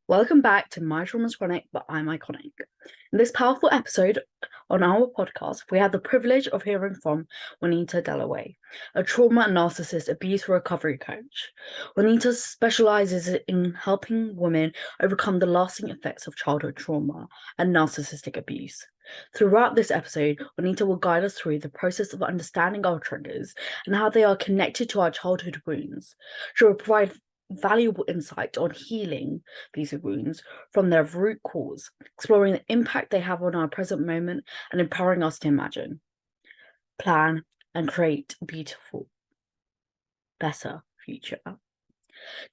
Welcome back to My Trauma's Chronic, but I'm Iconic. In this powerful episode on our podcast, we had the privilege of hearing from Juanita Dellaway, a trauma and narcissist abuse recovery coach. Juanita specializes in helping women overcome the lasting effects of childhood trauma and narcissistic abuse. Throughout this episode, Juanita will guide us through the process of understanding our triggers and how they are connected to our childhood wounds. She will provide valuable insight on healing these wounds from their root cause, exploring the impact they have on our present moment and empowering us to imagine, plan, and create a beautiful, better future.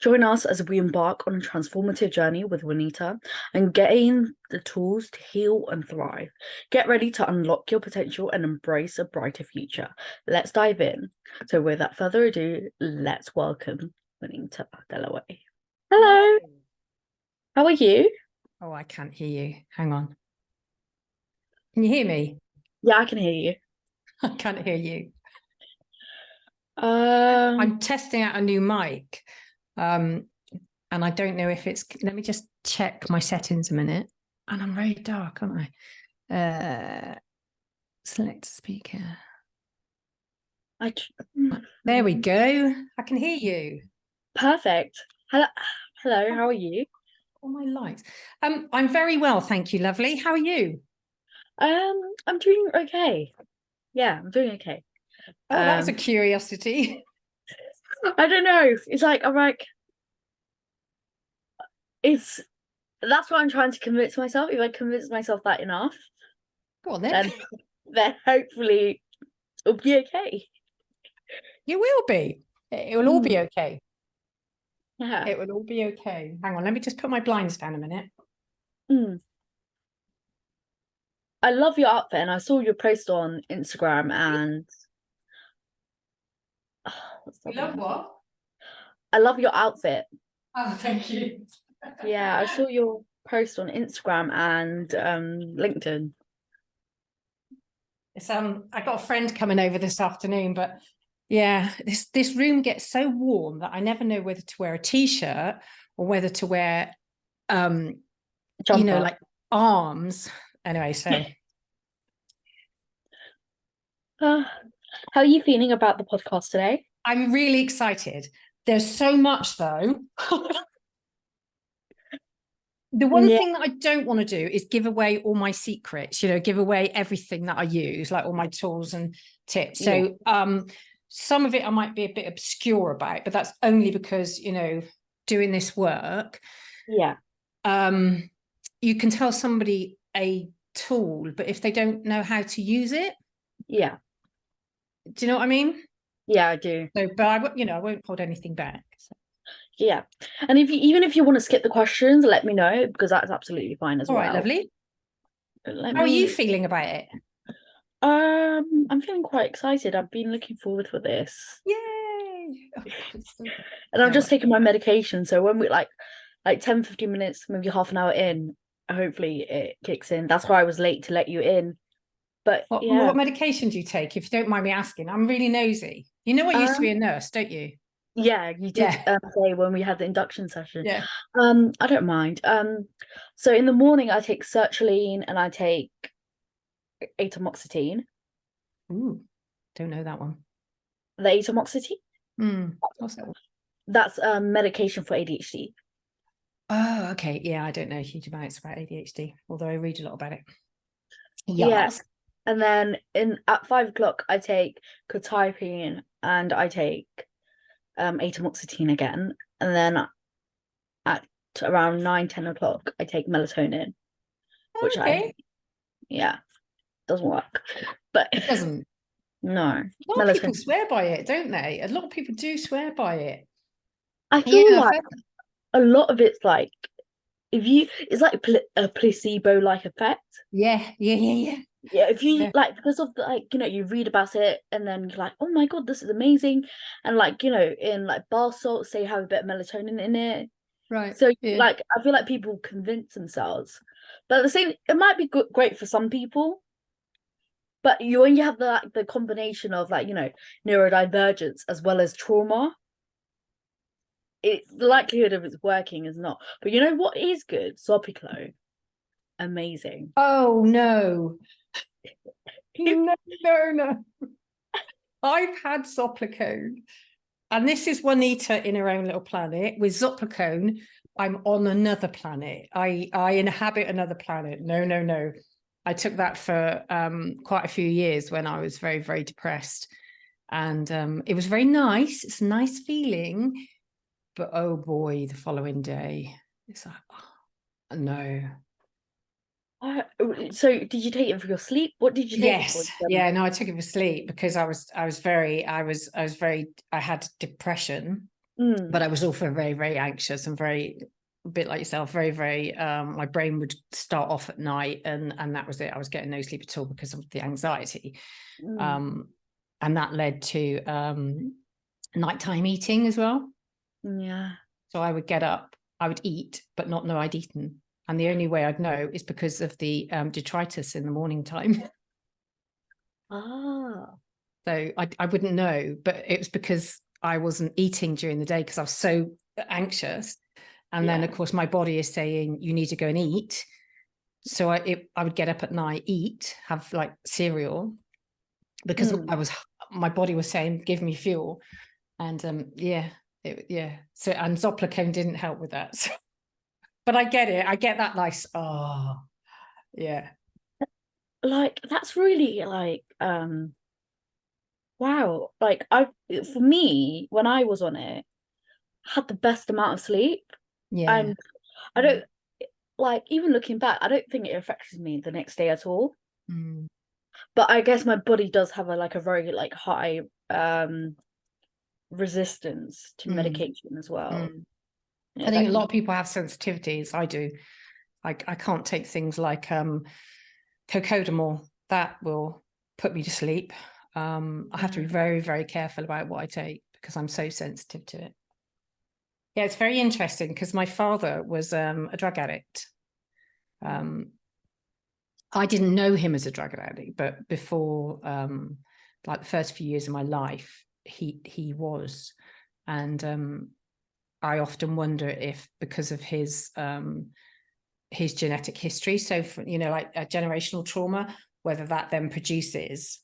Join us as we embark on a transformative journey with Juanita and gain the tools to heal and thrive. Get ready to unlock your potential and embrace a brighter future. Let's dive in. So without further ado, let's welcome Juanita Dellaway. Hello. How are you? Oh, I can't hear you. Hang on. Can you hear me? Yeah, I can hear you. I can't hear you. I'm testing out a new mic. And I don't know if it's, let me just check my settings a minute. And I'm very dark, aren't I? Select speaker. There we go. I can hear you. Perfect. Hello, how are you? All my lights. I'm very well, thank you, lovely. How are you? I'm doing okay. Yeah, I'm doing okay. Oh, that was a curiosity. I don't know. That's what I'm trying to convince myself. If I convince myself that enough, go on then. Then hopefully it'll be okay. You will be. It will all be okay. Yeah. It will all be okay. Hang on, let me just put my blinds down a minute. I love your outfit, and I saw your post on Instagram, and you love what? I love your outfit. Oh, thank you. Yeah, I saw your post on Instagram and LinkedIn. It's I got a friend coming over this afternoon, but yeah, this room gets so warm that I never know whether to wear a t-shirt or whether to wear you know, like arms. Anyway, so how are you feeling about the podcast today? I'm really excited. There's so much though. The one thing that I don't want to do is give away all my secrets, you know, give away everything that I use, like all my tools and tips. So some of it I might be a bit obscure about, but that's only because, you know, doing this work. Yeah. You can tell somebody a tool, but if they don't know how to use it. Yeah. Do you know what I mean? Yeah, I do. So, but I won't hold anything back. So. Yeah, and even if you want to skip the questions, let me know, because that's absolutely fine as well. All right, lovely. How are you feeling about it? I'm feeling quite excited. I've been looking forward for this. Yay! And I'm just taking my medication, so when we like 10-15 minutes, maybe half an hour in, hopefully it kicks in. That's why I was late to let you in. But what medication do you take, if you don't mind me asking? I'm really nosy. You know, I used to be a nurse, don't you? Yeah, you did say when we had the induction session. Yeah. I don't mind. So in the morning I take sertraline and I take atomoxetine. Ooh, don't know that one. The atomoxetine? What's that one? That's medication for ADHD. Oh, okay. Yeah, I don't know huge amounts about ADHD, although I read a lot about it. Yes. And then at 5 o'clock I take quetiapine and I take atomoxetine again, and then at around 9-10 o'clock I take melatonin, which doesn't work. But it doesn't. No. A lot of people swear by it, don't they? A lot of people do swear by it. I feel like a lot of it's like it's like a placebo like effect. Yeah, if you like, because of you read about it and then you're like, oh my god, this is amazing, and in like bar salts they have a bit of melatonin in it, right? So like I feel like people convince themselves, but at the same, it might be great for some people, but when you have the combination of neurodivergence as well as trauma, the likelihood of it's working is not. But you know what is good? Zopiclo. Amazing. Oh no. No. I've had Zopiclone, and this is Juanita in her own little planet. With Zopiclone, I'm on another planet. I inhabit another planet. No. I took that for quite a few years when I was very, very depressed. And it was very nice. It's a nice feeling. But oh boy, the following day, it's like, oh, no. So did you take it for your sleep? What did you take it for? Yes. Yeah, no, I took it for sleep because I had depression, but I was also very, very anxious and very, a bit like yourself, very, very, my brain would start off at night and that was it. I was getting no sleep at all because of the anxiety. And that led to nighttime eating as well. Yeah. So I would get up, I would eat, but not know I'd eaten. And the only way I'd know is because of the detritus in the morning time. Ah. So I wouldn't know, but it was because I wasn't eating during the day because I was so anxious. And then, of course, my body is saying, you need to go and eat. So I would get up at night, eat, have like cereal, because my body was saying, give me fuel. And So, and Zopiclone didn't help with that. So, but I get it. I get that nice, oh, yeah. Like, that's really like, wow. Like, for me, when I was on it, I had the best amount of sleep. Yeah. And I don't, like, even looking back, I don't think it affected me the next day at all. But I guess my body does have a very like high resistance to medication as well. I think a lot of people have sensitivities. I do. I can't take things like cocodamol. That will put me to sleep. I have to be very, very careful about what I take because I'm so sensitive to it. Yeah, it's very interesting because my father was a drug addict. I didn't know him as a drug addict, but before like the first few years of my life, he was. And I often wonder if because of his genetic history, so for, like a generational trauma, whether that then produces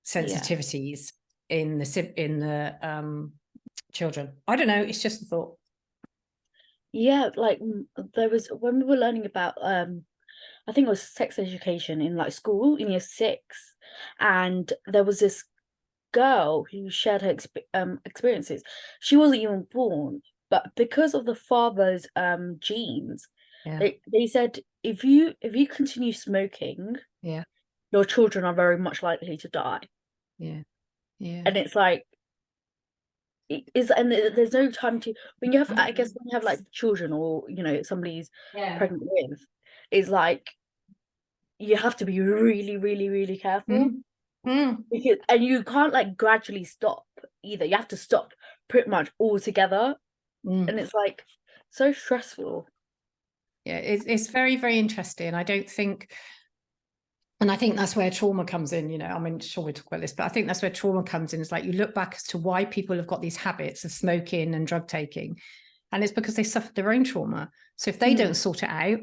sensitivities in the children. I don't know. It's just a thought. Yeah, like there was when we were learning about I think it was sex education in like school in year 6, and there was this girl who shared her experiences. She wasn't even born, but because of the father's genes, they said if you continue smoking, your children are very much likely to die. And it's like and there's no time to when you have I guess when you have like children or somebody's pregnant with, is like you have to be really, really, really careful. Because you can't like gradually stop either. You have to stop pretty much altogether. And it's like so stressful. Yeah, it's very, very interesting. I don't think, and I think that's where trauma comes in, I mean, sure, we'll talk about this, but I think that's where trauma comes in. It's like you look back as to why people have got these habits of smoking and drug taking, and it's because they suffered their own trauma. So if they don't sort it out,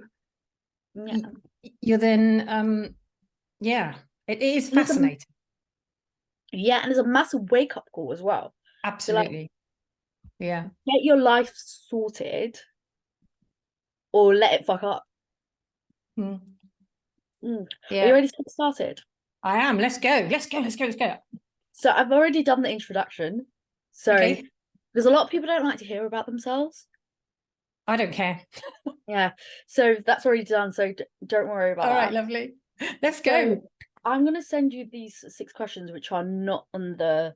you're then, it is fascinating. And it's a massive wake-up call as well. Absolutely. So like, get your life sorted or let it fuck up. Are you ready to get started? I am. Let's go. So I've already done the introduction. So because a lot of people don't like to hear about themselves. I don't care. So that's already done. So don't worry about that. All right, lovely. Let's go. So I'm going to send you these 6 questions, which are not on the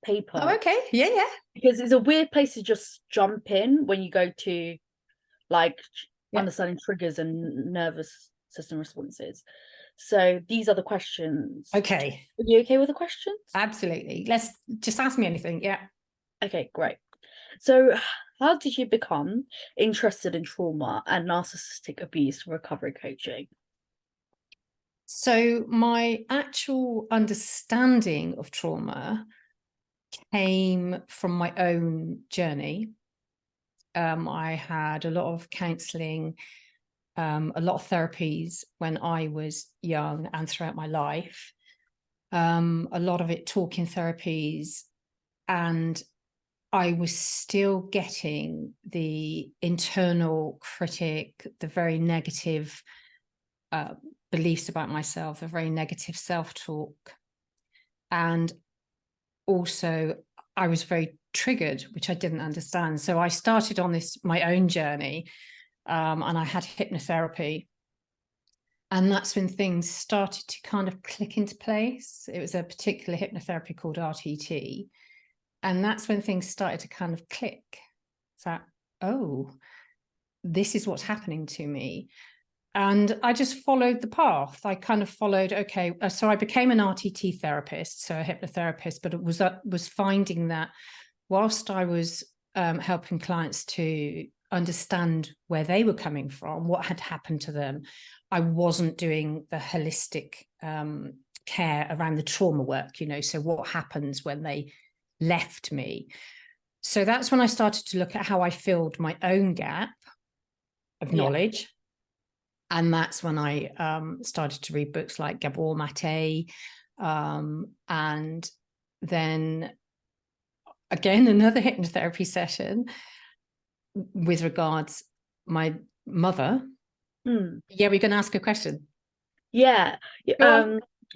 paper. Oh, okay. Yeah. Because it's a weird place to just jump in when you go to like understanding triggers and nervous system responses. So these are the questions. Okay. Are you okay with the questions? Absolutely. Let's just ask me anything. Yeah. Okay, great. So how did you become interested in trauma and narcissistic abuse recovery coaching? So my actual understanding of trauma came from my own journey. I had a lot of counselling, a lot of therapies when I was young and throughout my life. A lot of it talking therapies, and I was still getting the internal critic, the very negative beliefs about myself, the very negative self-talk. And also I was very triggered, which I didn't understand. So I started on my own journey, and I had hypnotherapy. And that's when things started to kind of click into place. It was a particular hypnotherapy called RTT. And that's when things started to kind of click. It's like, oh, this is what's happening to me. And I just followed the path. I kind of followed, okay, so I became an RTT therapist, so a hypnotherapist, but it was finding that whilst I was helping clients to understand where they were coming from, what had happened to them, I wasn't doing the holistic care around the trauma work, so what happens when they left me. So that's when I started to look at how I filled my own gap of knowledge. And that's when I started to read books like Gabor Mate. And then again, another hypnotherapy session with regards my mother. Yeah, we're going to ask a question. Yeah.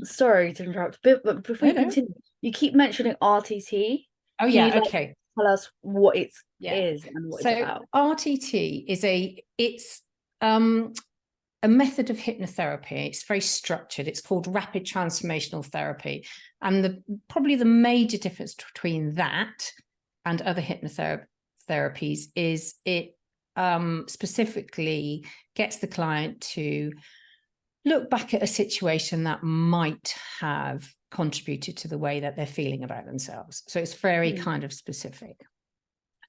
Sorry to interrupt, but before you continue, you keep mentioning RTT. Oh, yeah. Okay. Tell us what it is and what it's about. RTT is it's a method of hypnotherapy. It's very structured. It's called rapid transformational therapy. And probably the major difference between that and other hypnotherapies is it specifically gets the client to look back at a situation that might have contributed to the way that they're feeling about themselves. So it's very kind of specific.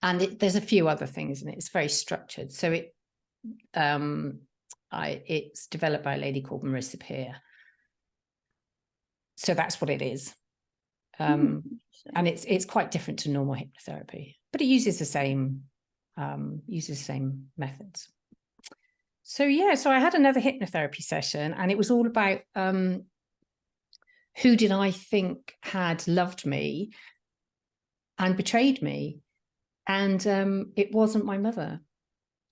And there's a few other things in it. It's very structured. So it's developed by a lady called Marissa Peer. So that's what it is. And it's quite different to normal hypnotherapy, but it uses the same methods. So I had another hypnotherapy session, and it was all about who did I think had loved me and betrayed me. And it wasn't my mother.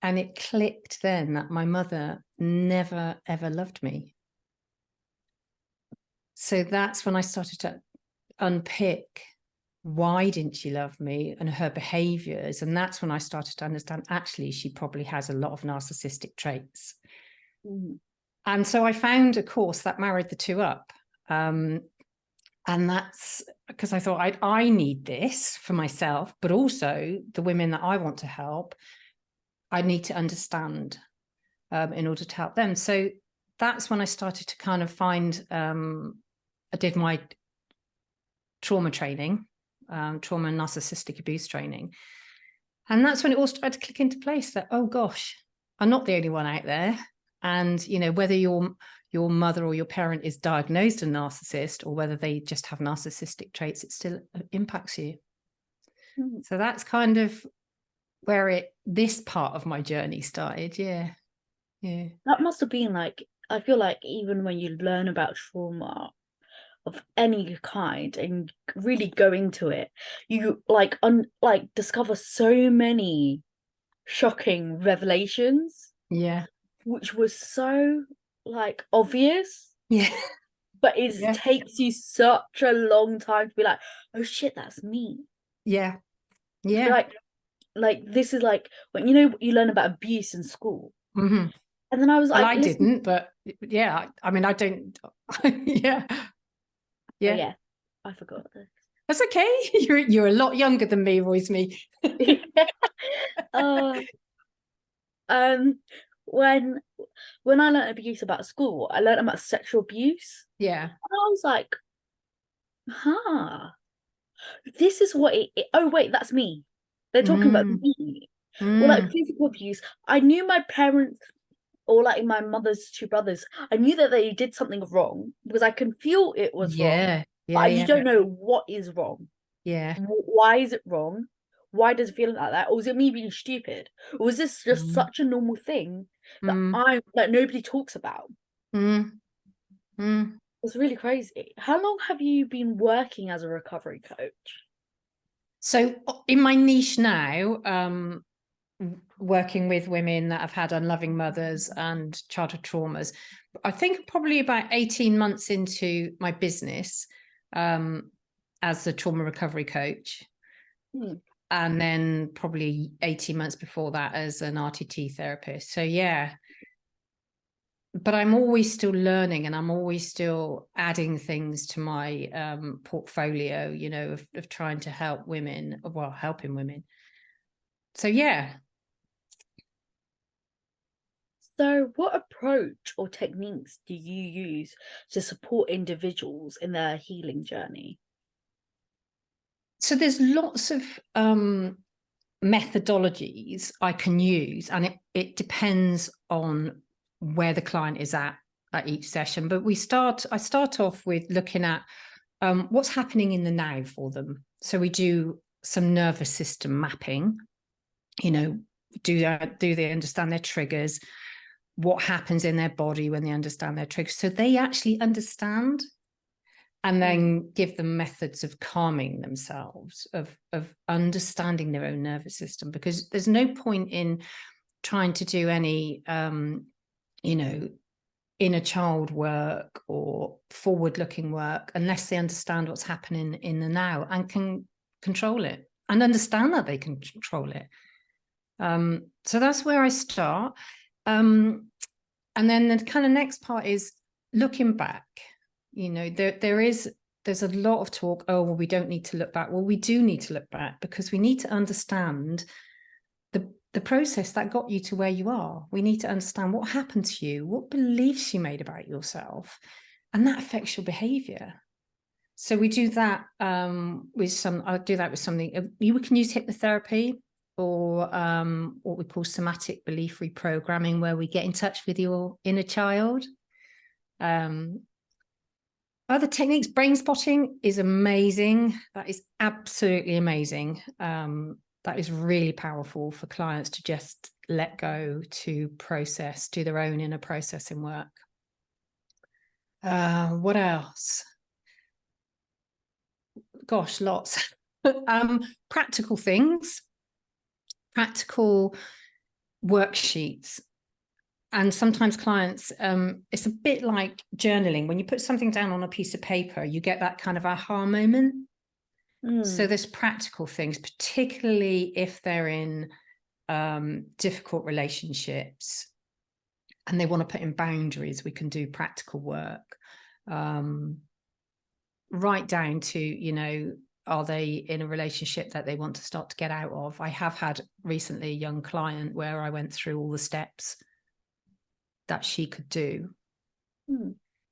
And it clicked then that my mother never, ever loved me. So that's when I started to unpick, why didn't she love me and her behaviors? And that's when I started to understand, actually, she probably has a lot of narcissistic traits. And so I found a course that married the two up. And that's because I thought I need this for myself, but also the women that I want to help, I need to understand in order to help them. So that's when I started to kind of find, I did my trauma training, trauma and narcissistic abuse training. And that's when it all started to click into place that, oh gosh, I'm not the only one out there. And, whether your mother or your parent is diagnosed a narcissist or whether they just have narcissistic traits, it still impacts you. So that's kind of where this part of my journey started. Yeah. That must have been like, I feel like even when you learn about trauma of any kind and really go into it, you discover so many shocking revelations. Yeah. Which was so obvious. Yeah. But it takes you such a long time to be like, oh shit, that's me. Yeah. Yeah. Like this is like when you learn about abuse in school. And then I was like, I didn't, but yeah, I mean, I don't. Yeah. Oh, yeah, I forgot this. That's okay. You're a lot younger than me, Roisme. When I learned abuse about school, I learned about sexual abuse. Yeah. And I was like, this is what oh wait, that's me. They're talking about me. Or physical abuse. I knew my parents, or my mother's two brothers, I knew that they did something wrong because I can feel it was wrong. But you don't know what is wrong. Yeah. Why is it wrong? Why does it feel like that? Or is it me being stupid? Or is this just Mm, such a normal thing that mm, nobody talks about? mm, mm. It's really crazy. How long have you been working as a recovery coach? So in my niche now, working with women that have had unloving mothers and childhood traumas, I think probably about 18 months into my business, as a trauma recovery coach. And then probably 18 months before that as an RTT therapist. So yeah, but I'm always still learning, and I'm always still adding things to my portfolio, you know, of trying to help women, well, helping women. So yeah. So what approach or techniques do you use to support individuals in their healing journey? So there's lots of methodologies I can use, and it depends on where the client is at each session. But I start off with looking at what's happening in the now for them. So we do some nervous system mapping. You know, do they understand their triggers? What happens in their body when they understand their triggers? So they actually understand, and then give them methods of calming themselves, of understanding their own nervous system, because there's no point in trying to do any you know, inner child work or forward looking work unless they understand what's happening in the now and can control it and understand that they can control it. So that's where I start. And then the kind of next part is looking back. You know, there's a lot of talk, oh, well, we don't need to look back. Well, we do need to look back, because we need to understand the process that got you to where you are. We need to understand what happened to you, what beliefs you made about yourself, and that affects your behavior. So we do that I'll do that with something. You can use hypnotherapy, or what we call somatic belief reprogramming, where we get in touch with your inner child. Other techniques, brain spotting is amazing. That is absolutely amazing. That is really powerful for clients to just let go, to process, do their own inner processing work. What else? Gosh, lots. Practical things, practical worksheets. And sometimes clients, it's a bit like journaling. When you put something down on a piece of paper, you get that kind of aha moment. So there's practical things, particularly if they're in difficult relationships and they want to put in boundaries, we can do practical work. Right down to, you know, are they in a relationship that they want to start to get out of? I have had recently a young client where I went through all the steps that she could do.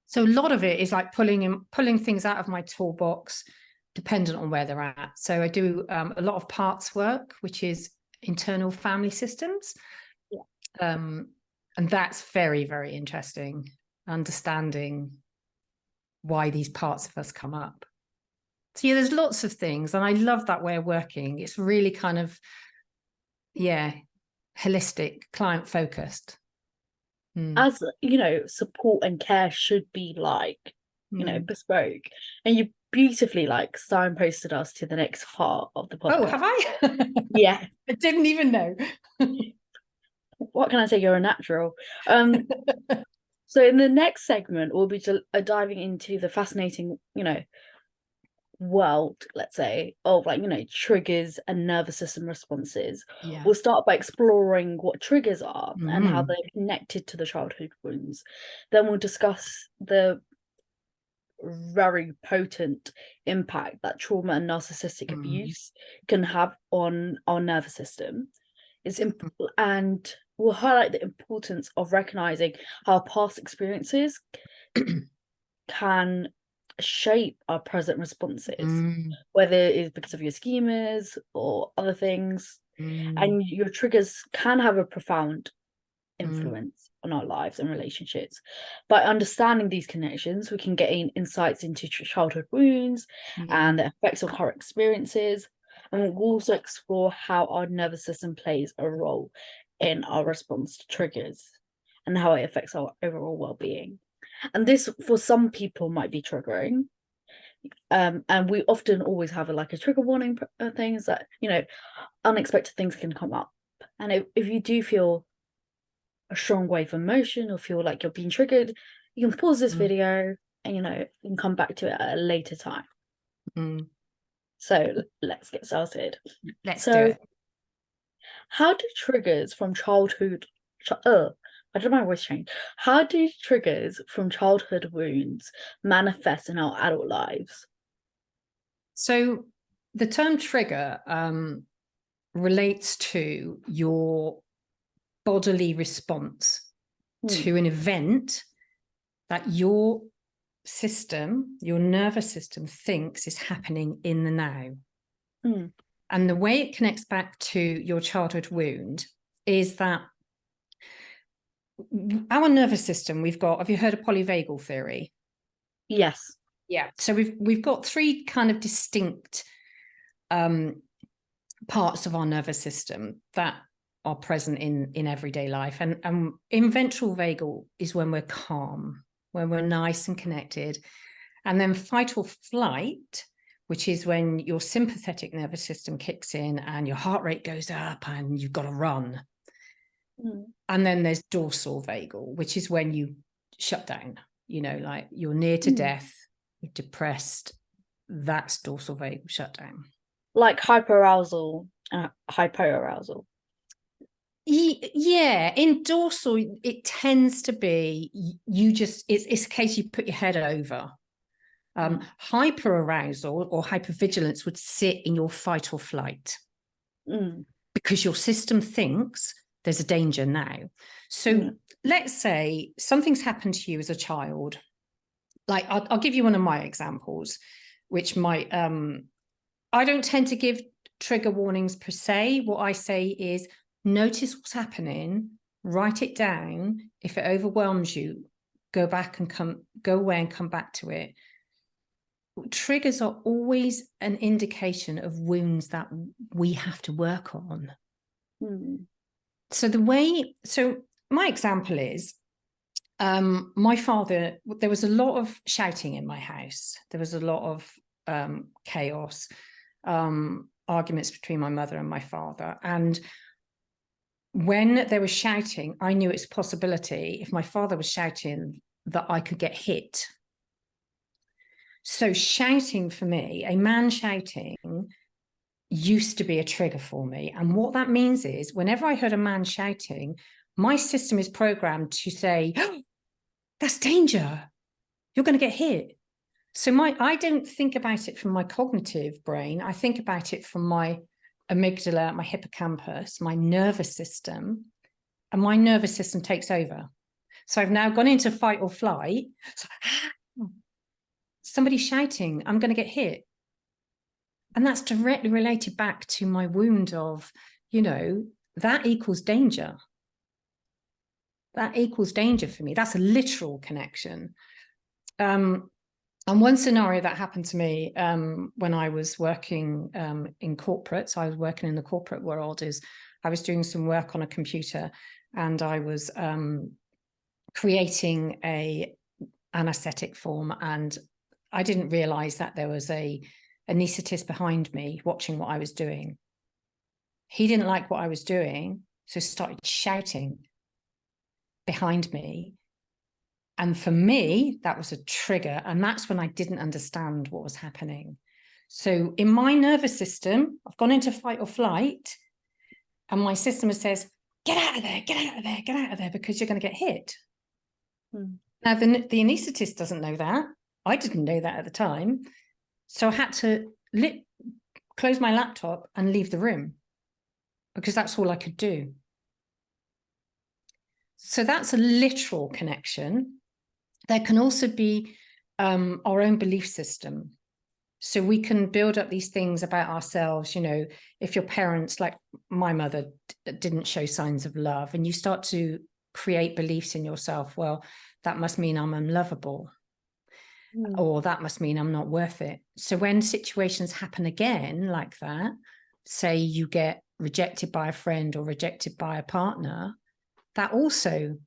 So a lot of it is like pulling things out of my toolbox, dependent on where they're at. So I do a lot of parts work, which is internal family systems. And that's very, very interesting, understanding why these parts of us come up. So yeah, there's lots of things, and I love that way of working. It's really kind of, yeah, holistic, client focused. As you know, support and care should be like, you know, bespoke. And you beautifully like signposted us to the next part of the podcast. Oh, have I? Yeah. I didn't even know. What can I say? You're a natural. So in the next segment, we'll be diving into the fascinating, you know, world, let's say, of like, you know, triggers and nervous system responses. We'll start by exploring what triggers are and how they're connected to the childhood wounds. Then we'll discuss the very potent impact that trauma and narcissistic abuse can have on our nervous system. And we'll highlight the importance of recognizing how past experiences can shape our present responses, whether it is because of your schemas or other things. And your triggers can have a profound influence on our lives and relationships. By understanding these connections, we can gain insights into childhood wounds and the effects of current experiences. And we'll also explore how our nervous system plays a role in our response to triggers and how it affects our overall well-being. And this, for some people, might be triggering. And we often always have a trigger warning things that, unexpected things can come up. And if you do feel a strong wave of emotion or feel like you're being triggered, you can pause this video and, you can come back to it at a later time. So let's get started. Let's do it. How do triggers from childhood... I don't know my voice change. How do triggers from childhood wounds manifest in our adult lives? So the term trigger relates to your bodily response to an event that your system, your nervous system, thinks is happening in the now. And the way it connects back to your childhood wound is that our nervous system, have you heard of polyvagal theory? Yes. Yeah. So we've got three kind of distinct parts of our nervous system that are present in everyday life. And in ventral vagal is when we're calm, when we're nice and connected. And then fight or flight, which is when your sympathetic nervous system kicks in and your heart rate goes up and you've got to run. And then there's dorsal vagal, which is when you shut down, like you're near to death, you're depressed. That's dorsal vagal shutdown. Like hyperarousal, hypoarousal. Yeah, in dorsal, it tends to be it's a case you put your head over. Hyperarousal or hypervigilance would sit in your fight or flight because your system thinks there's a danger now. So let's say something's happened to you as a child. Like I'll give you one of my examples, which might, I don't tend to give trigger warnings per se. What I say is notice what's happening, write it down. If it overwhelms you, go away and come back to it. Triggers are always an indication of wounds that we have to work on. So my example is, my father, there was a lot of shouting in my house. There was a lot of chaos, arguments between my mother and my father. And when there was shouting, I knew it's a possibility, if my father was shouting, that I could get hit. So shouting for me, a man shouting, used to be a trigger for me. And what that means is whenever I heard a man shouting, my system is programmed to say, oh, that's danger. You're going to get hit. So I don't think about it from my cognitive brain. I think about it from my amygdala, my hippocampus, my nervous system, and my nervous system takes over. So I've now gone into fight or flight. So, somebody's shouting, I'm going to get hit. And that's directly related back to my wound of, that equals danger. That equals danger for me. That's a literal connection. And one scenario that happened to me when I was working in corporate, so I was working in the corporate world, is I was doing some work on a computer and I was creating an anesthetic form, and I didn't realize that there was a anaesthetist behind me watching what I was doing. He didn't like what I was doing, so started shouting behind me. And for me, that was a trigger. And that's when I didn't understand what was happening. So in my nervous system, I've gone into fight or flight, and my system says, get out of there, get out of there, get out of there, because you're going to get hit. Now, the anaesthetist doesn't know that. I didn't know that at the time. So I had to close my laptop and leave the room because that's all I could do. So that's a literal connection. There can also be our own belief system. So we can build up these things about ourselves. If your parents, like my mother, didn't show signs of love, and you start to create beliefs in yourself. Well, that must mean I'm unlovable, or that must mean I'm not worth it. So when situations happen again like that, say you get rejected by a friend or rejected by a partner, that also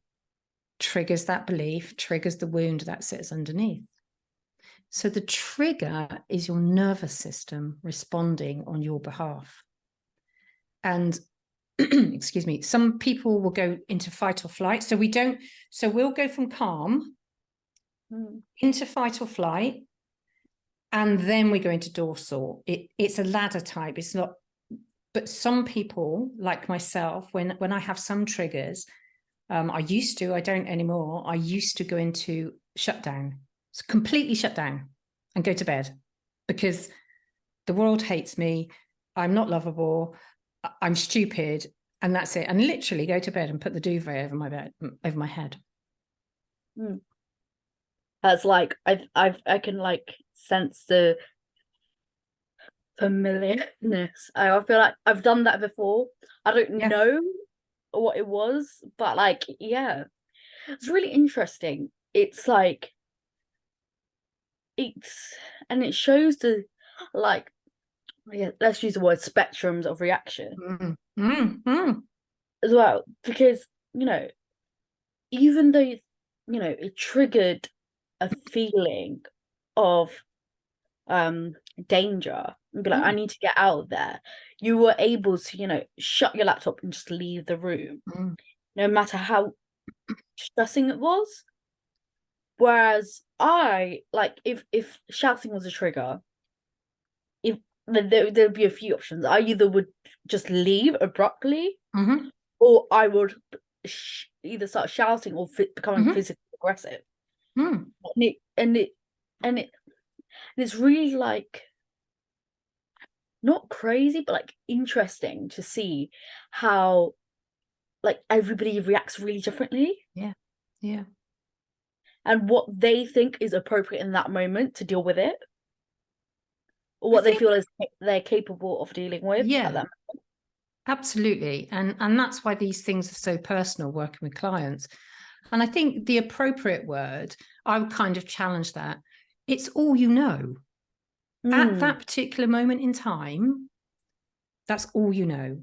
triggers that belief, triggers the wound that sits underneath. So the trigger is your nervous system responding on your behalf. And excuse me, some people will go into fight or flight. So we'll go from calm into fight or flight, and then we go into dorsal. It's a ladder type. It's not, but some people like myself, when I have some triggers, I don't anymore. I used to go into shutdown. It's completely shut down and go to bed because the world hates me. I'm not lovable. I'm stupid. And that's it. And literally go to bed and put the duvet over my head. That's like, I can like sense the familiarness. I feel like I've done that before. I don't know what it was, but like, yeah, it's really interesting. It's like, and it shows the, like, yeah, let's use the word spectrums of reaction as well, because, you know, even though, you know, it triggered a feeling of danger and be like, I need to get out of there, you were able to, you know, shut your laptop and just leave the room, no matter how stressing it was. Whereas I, like, if shouting was a trigger, there'd be a few options. I either would just leave abruptly, or I would either start shouting or becoming physically aggressive. And it's really, like, not crazy, but like interesting to see how, like, everybody reacts really differently. Yeah. And what they think is appropriate in that moment to deal with it, or what they feel is they're capable of dealing with at that moment. Absolutely. And that's why these things are so personal, working with clients. And I think the appropriate word, I would kind of challenge that. It's all you know. At that particular moment in time, that's all you know.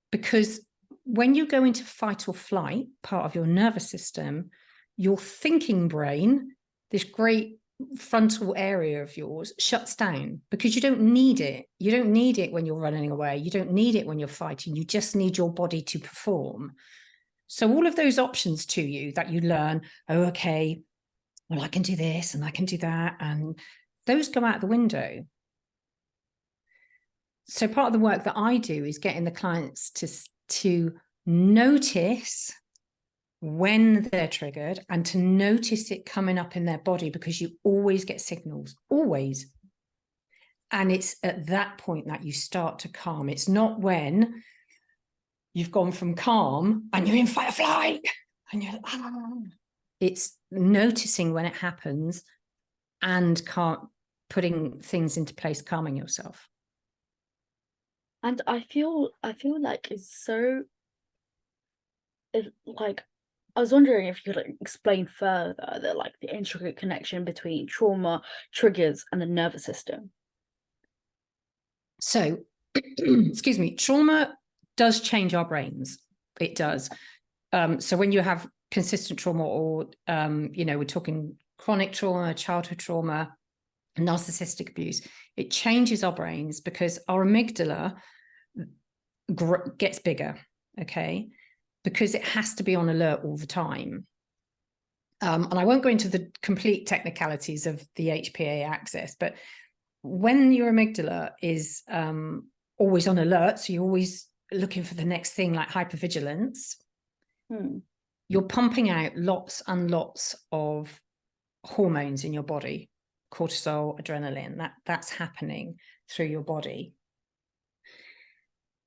Because when you go into fight or flight, part of your nervous system, your thinking brain, this great frontal area of yours, shuts down because you don't need it. You don't need it when you're running away. You don't need it when you're fighting. You just need your body to perform. So all of those options to you that you learn, oh, okay, well, I can do this and I can do that, and those go out the window. So part of the work that I do is getting the clients to notice when they're triggered and to notice it coming up in their body, because you always get signals, always. And it's at that point that you start to calm. It's not when you've gone from calm and you're in fight or flight and you're it's noticing when it happens and putting things into place, calming yourself. And I feel like like, I was wondering if you could, like, explain further the, like, the intricate connection between trauma, triggers, and the nervous system. So, excuse me, trauma does change our brains. It does. So when you have consistent trauma, or, you know, we're talking chronic trauma, childhood trauma, narcissistic abuse, it changes our brains because our amygdala gets bigger, okay? Because it has to be on alert all the time. And I won't go into the complete technicalities of the HPA axis, but when your amygdala is always on alert, so you're always looking for the next thing, like hypervigilance, you're pumping out lots and lots of hormones in your body, cortisol, adrenaline, that's happening through your body.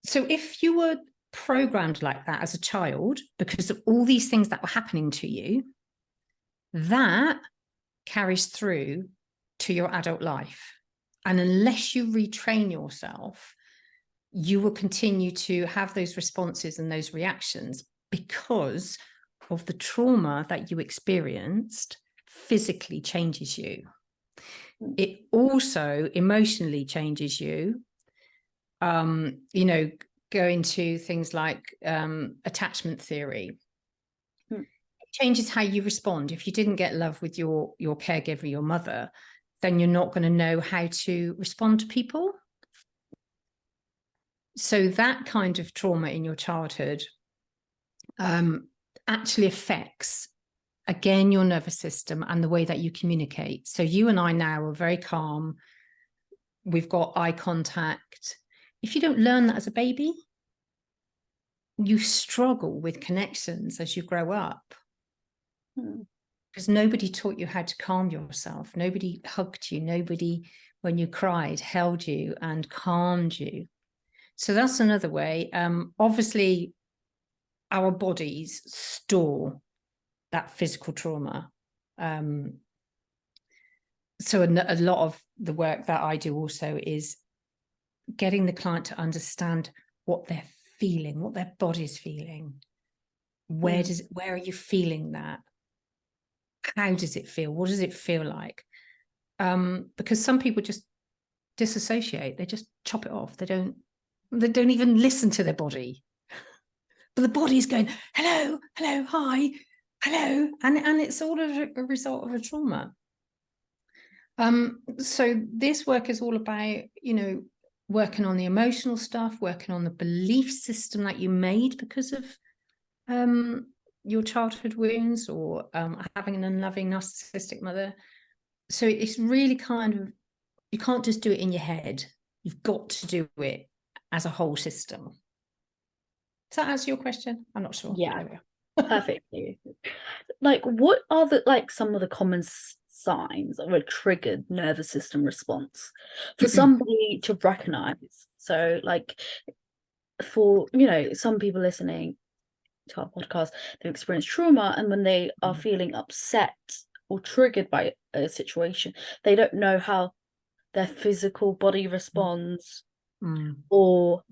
So if you were programmed like that as a child because of all these things that were happening to you, that carries through to your adult life. And unless you retrain yourself, you will continue to have those responses and those reactions, because of the trauma that you experienced physically changes you. It also emotionally changes you. You know, go into things like attachment theory. It changes how you respond. If you didn't get love with your caregiver, your mother, then you're not going to know how to respond to people. So that kind of trauma in your childhood actually affects, again, your nervous system and the way that you communicate. So you and I now are very calm. We've got eye contact. If you don't learn that as a baby, you struggle with connections as you grow up. Because nobody taught you how to calm yourself. Nobody hugged you. Nobody, when you cried, held you and calmed you. So that's another way. Obviously, our bodies store that physical trauma. So a lot of the work that I do also is getting the client to understand what they're feeling, what their body's feeling. Where are you feeling that? How does it feel? What does it feel like? Because some people just disassociate. They just chop it off. They don't even listen to their body. But the body's going, hello, hello, hi, hello. And it's all a result of a trauma. So this work is all about, you know, working on the emotional stuff, working on the belief system that you made because of your childhood wounds or having an unloving narcissistic mother. So it's really kind of, you can't just do it in your head. You've got to do it as a whole system. Does that answer your question? I'm not sure. Yeah, perfectly. Like, what are some of the common signs of a triggered nervous system response for somebody to recognize? So, like, for, you know, some people listening to our podcast, they've experienced trauma, and when they are feeling upset or triggered by a situation, they don't know how their physical body responds. Or,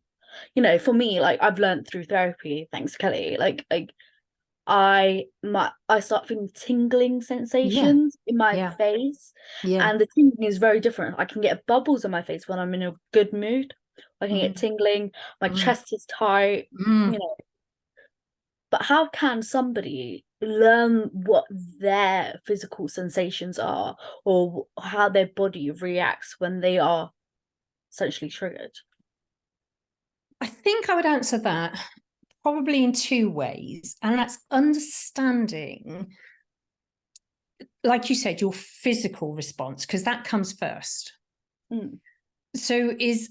you know, for me, like, I've learned through therapy, thanks to Kelly, like I start feeling tingling sensations in my face, and the tingling is very different. I can get bubbles in my face when I'm in a good mood. I can get tingling, my chest is tight, you know. But how can somebody learn what their physical sensations are, or how their body reacts when they are essentially triggered? I think I would answer that probably in two ways. And that's understanding, like you said, your physical response, because that comes first. So is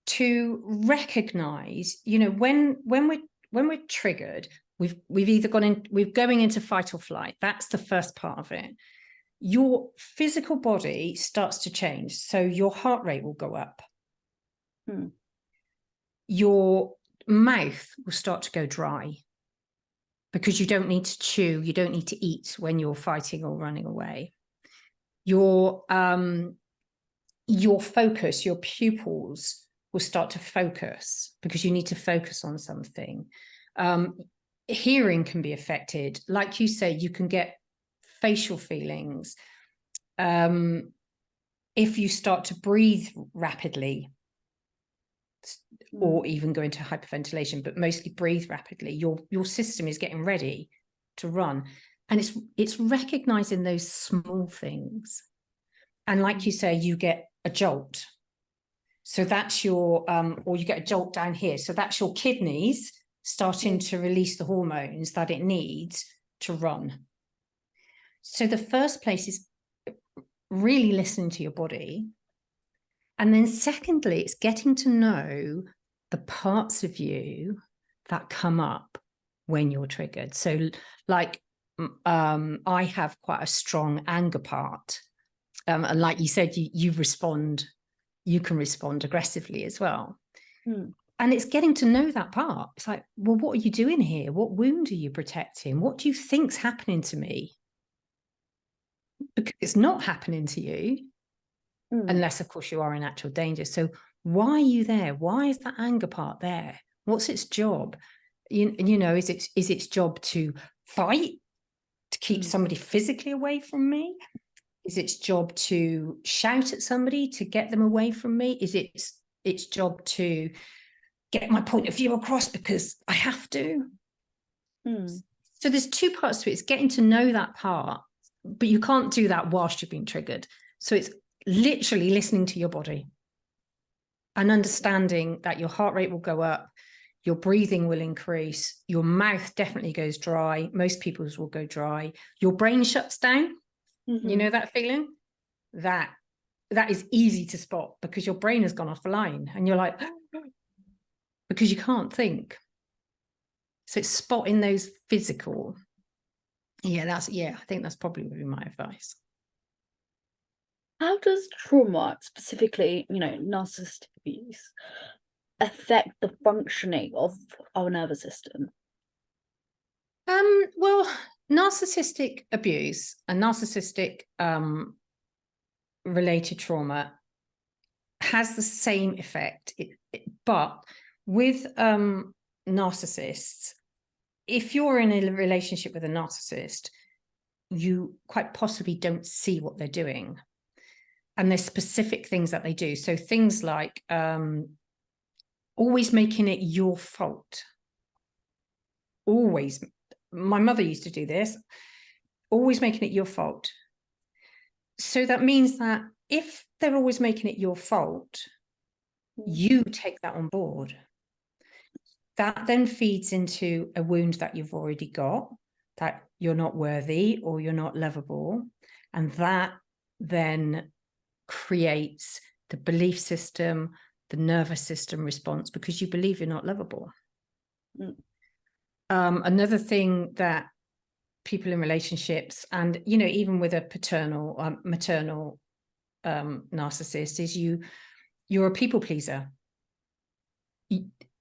to recognize, you know, when we're triggered, we're going into fight or flight. That's the first part of it. Your physical body starts to change. So your heart rate will go up. Your mouth will start to go dry because you don't need to chew, you don't need to eat when you're fighting or running away. Your focus, your pupils will start to focus because you need to focus on something. Hearing can be affected. Like you say, you can get facial feelings. If you start to breathe rapidly, or even go into hyperventilation, but mostly breathe rapidly, your system is getting ready to run. And it's recognizing those small things. And like you say, you get a jolt. So that's your, or you get a jolt down here. So that's your kidneys starting to release the hormones that it needs to run. So the first place is really listening to your body. And then secondly, it's getting to know the parts of you that come up when you're triggered. So like I have quite a strong anger part. And like you said, you can respond aggressively as well. And it's getting to know that part. It's like, well, what are you doing here? What wound are you protecting? What do you think's happening to me? Because it's not happening to you. Unless, of course, you are in actual danger. So why are you there? Why is that anger part there? What's its job? You know, is its job to fight to keep somebody physically away from me? Is its job to shout at somebody to get them away from me? Is its job to get my point of view across because I have to? So there's two parts to it. It's getting to know that part, but you can't do that whilst you've been triggered. So it's literally listening to your body and understanding that your heart rate will go up, your breathing will increase, your mouth definitely goes dry. Most people's will go dry. Your brain shuts down. You know that feeling? That is easy to spot because your brain has gone offline and you're like, because you can't think. So it's spotting those physical. I think that's probably would be my advice. How does trauma, specifically, narcissistic abuse, affect the functioning of our nervous system? Well, narcissistic abuse and narcissistic related trauma has the same effect, but with narcissists, if you're in a relationship with a narcissist, you quite possibly don't see what they're doing. And there's specific things that they do. So things like always making it your fault. Always. My mother used to do this, always making it your fault. So that means that if they're always making it your fault, you take that on board. That then feeds into a wound that you've already got, that you're not worthy or you're not lovable. And that then creates the belief system, the nervous system response, because you believe you're not lovable. Another thing that people in relationships and, even with a paternal, maternal narcissist is you're a people pleaser.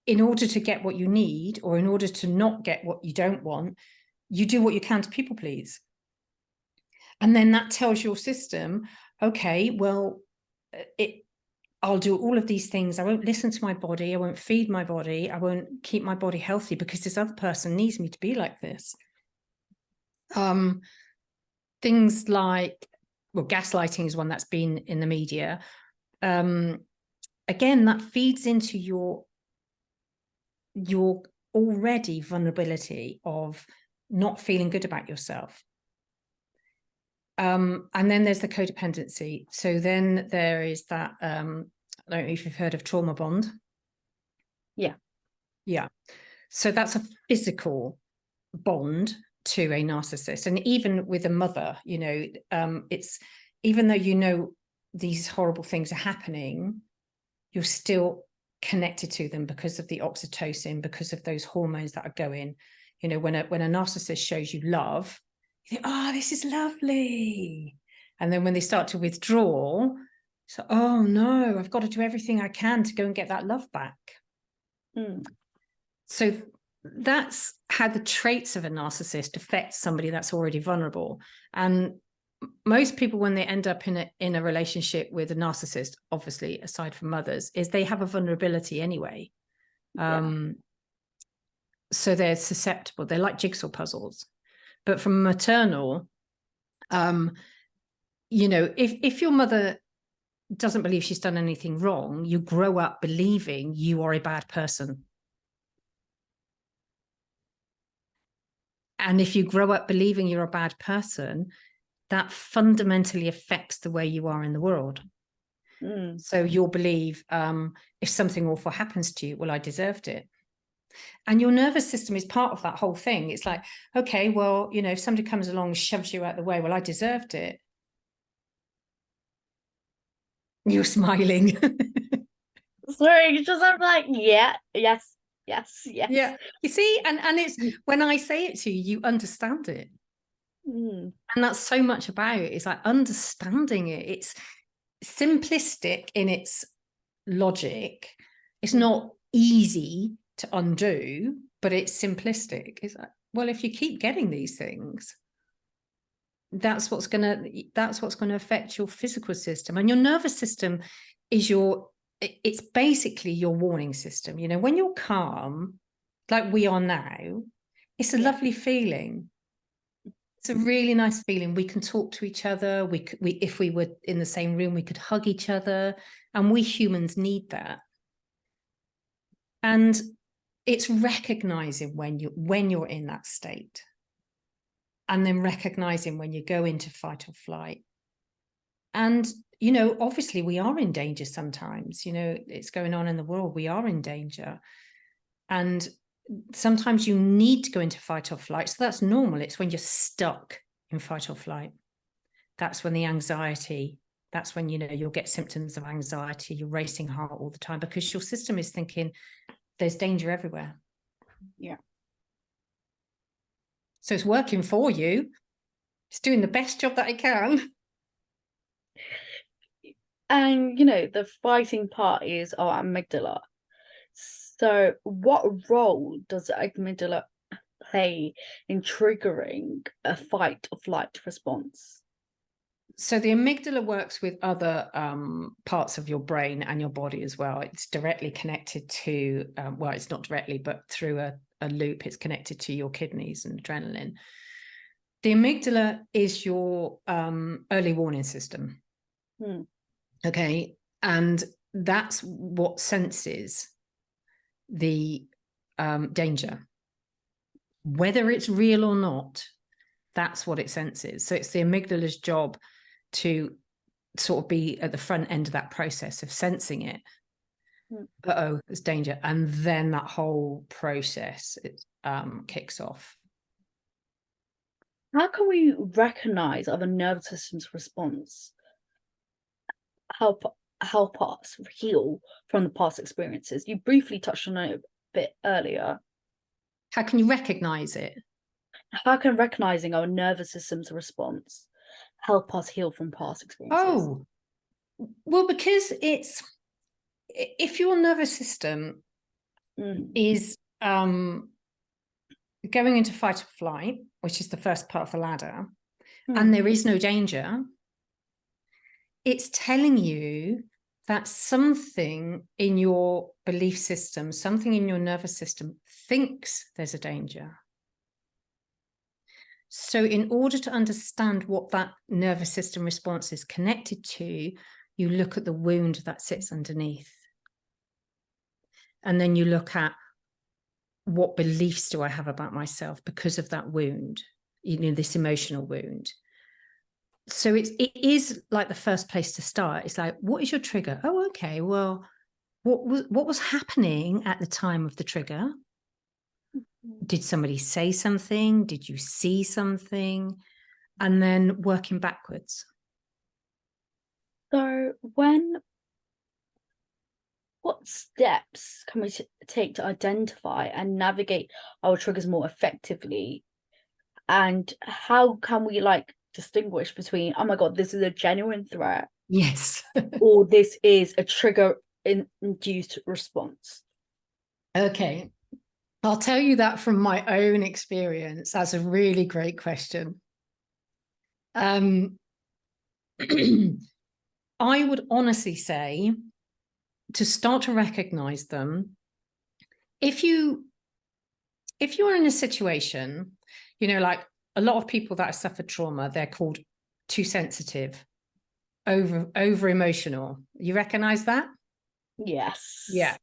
In order to get what you need, or in order to not get what you don't want, you do what you can to people please. And then that tells your system, okay, well, I'll do all of these things. I won't listen to my body. I won't feed my body. I won't keep my body healthy because this other person needs me to be like this. Things like, well, gaslighting is one that's been in the media. Again, that feeds into your already vulnerability of not feeling good about yourself. And then there's the codependency. So then there is that, I don't know if you've heard of trauma bond. Yeah. So that's a physical bond to a narcissist. And even with a mother, it's, even though these horrible things are happening, you're still connected to them because of the oxytocin, because of those hormones that are going. When a narcissist shows you love, you think, oh, this is lovely. And then when they start to withdraw, so, oh no, I've got to do everything I can to go and get that love back. So that's how the traits of a narcissist affect somebody that's already vulnerable. And most people, when they end up in a relationship with a narcissist, obviously aside from mothers, is they have a vulnerability anyway. So they're susceptible. They're like jigsaw puzzles. But from maternal, if your mother doesn't believe she's done anything wrong, you grow up believing you are a bad person. And if you grow up believing you're a bad person, that fundamentally affects the way you are in the world. So you'll believe, if something awful happens to you, well, I deserved it. And your nervous system is part of that whole thing. It's like, okay, well, if somebody comes along and shoves you out the way, well, I deserved it. You're smiling. Sorry, I'm like, yes. Yeah, you see, and it's when I say it to you, you understand it. And that's so much about it. It's like understanding it. It's simplistic in its logic. It's not easy to undo, but it's simplistic. It's like, well, if you keep getting these things, that's what's going to affect your physical system. And your nervous system is it's basically your warning system. When you're calm, like we are now, it's a lovely feeling. It's a really nice feeling. We can talk to each other. If we were in the same room, we could hug each other, and we humans need that. And it's recognizing when you're in that state, and then recognizing when you go into fight or flight. And, you know, obviously we are in danger sometimes. You know, it's going on in the world. We are in danger. And sometimes you need to go into fight or flight. So that's normal. It's when you're stuck in fight or flight. That's when the anxiety, that's when, you know, you'll get symptoms of anxiety, your racing heart all the time, because your system is thinking there's danger everywhere. Yeah. So it's working for you. It's doing the best job that it can. And, you know, the fighting part is our amygdala. So what role does the amygdala play in triggering a fight or flight response? So the amygdala works with other parts of your brain and your body as well. It's directly connected to, well, it's not directly, but through a loop, it's connected to your kidneys and adrenaline. The amygdala is your early warning system. Okay. And that's what senses the danger. Whether it's real or not, that's what it senses. So it's the amygdala's job to sort of be at the front end of that process of sensing it. Uh-oh, there's danger. And then that whole process kicks off. How can we recognize our nervous system's response? Help us heal from the past experiences. You briefly touched on it a bit earlier. How can you recognize it? How can recognizing our nervous system's response help us heal from past experiences? Oh, well, because it's, if your nervous system is going into fight or flight, which is the first part of the ladder, and there is no danger, it's telling you that something in your belief system, something in your nervous system thinks there's a danger. So in order to understand what that nervous system response is connected to, you look at the wound that sits underneath. And then you look at, what beliefs do I have about myself because of that wound, you know, this emotional wound. So it is like the first place to start. It's like, what is your trigger? Oh, okay, well, what was happening at the time of the trigger? Did somebody say something? Did you see something? And then working backwards. So what steps can we take to identify and navigate our triggers more effectively? And how can we distinguish between, oh my God, this is a genuine threat? Yes. Or this is a trigger induced response? Okay. I'll tell you that from my own experience. That's a really great question. I would honestly say, to start to recognize them, if you are in a situation, you know, like a lot of people that have suffered trauma, they're called too sensitive, over emotional. You recognize that? Yes. Yeah.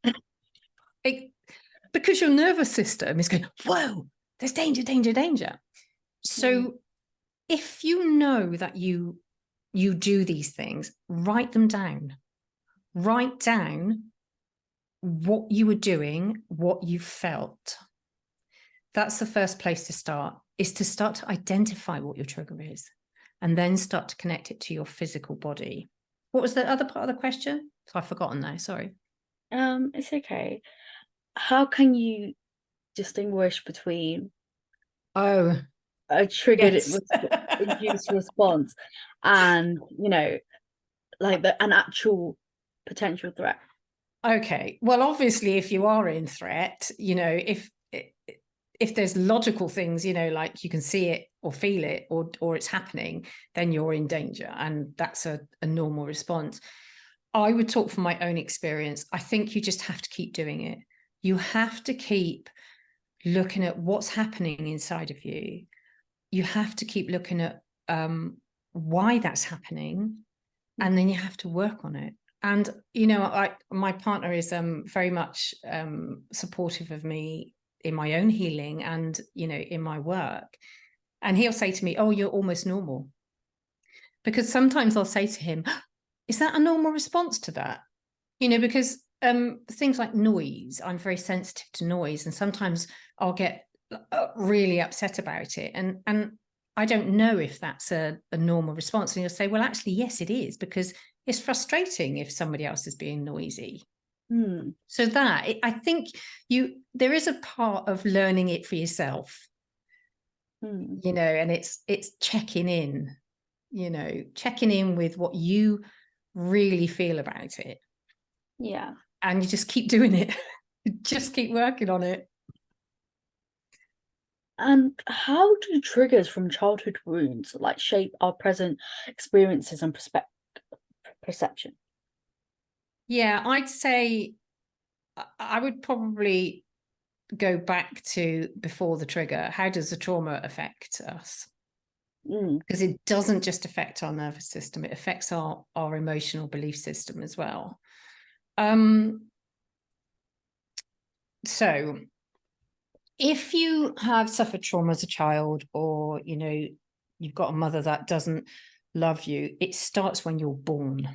Because your nervous system is going, whoa, there's danger, danger, danger. So if you know that you do these things, write them down. Write down what you were doing, what you felt. That's the first place to start, is to start to identify what your trigger is, and then start to connect it to your physical body. What was the other part of the question? So I've forgotten now, sorry. It's okay. How can you distinguish between a triggered induced response and, you know, like an actual potential threat? Okay, well, obviously, if you are in threat, you know, if there's logical things, you know, like you can see it or feel it, or it's happening, then you're in danger, and that's a normal response. I would talk from my own experience. I think you just have to keep doing it. You have to keep looking at what's happening inside of you. you have to keep looking at why that's happening, and then you have to work on it. And, you know, my partner is very much supportive of me in my own healing and, you know, in my work. And he'll say to me, oh, you're almost normal. Because sometimes I'll say to him, is that a normal response to that? You know, because things like noise, I'm very sensitive to noise. And sometimes I'll get really upset about it. And I don't know if that's a normal response. And you'll say, well, actually, yes, it is, because it's frustrating if somebody else is being noisy. So that, I think there is a part of learning it for yourself, you know, and it's checking in, you know, checking in with what you really feel about it. Yeah. And you just keep doing it. Just keep working on it. And how do triggers from childhood wounds like shape our present experiences and perception? Yeah, I'd say I would probably go back to before the trigger. How does the trauma affect us? Because it doesn't just affect our nervous system, it affects our emotional belief system as well. So if you have suffered trauma as a child, or, you know, you've got a mother that doesn't love you, it starts when you're born,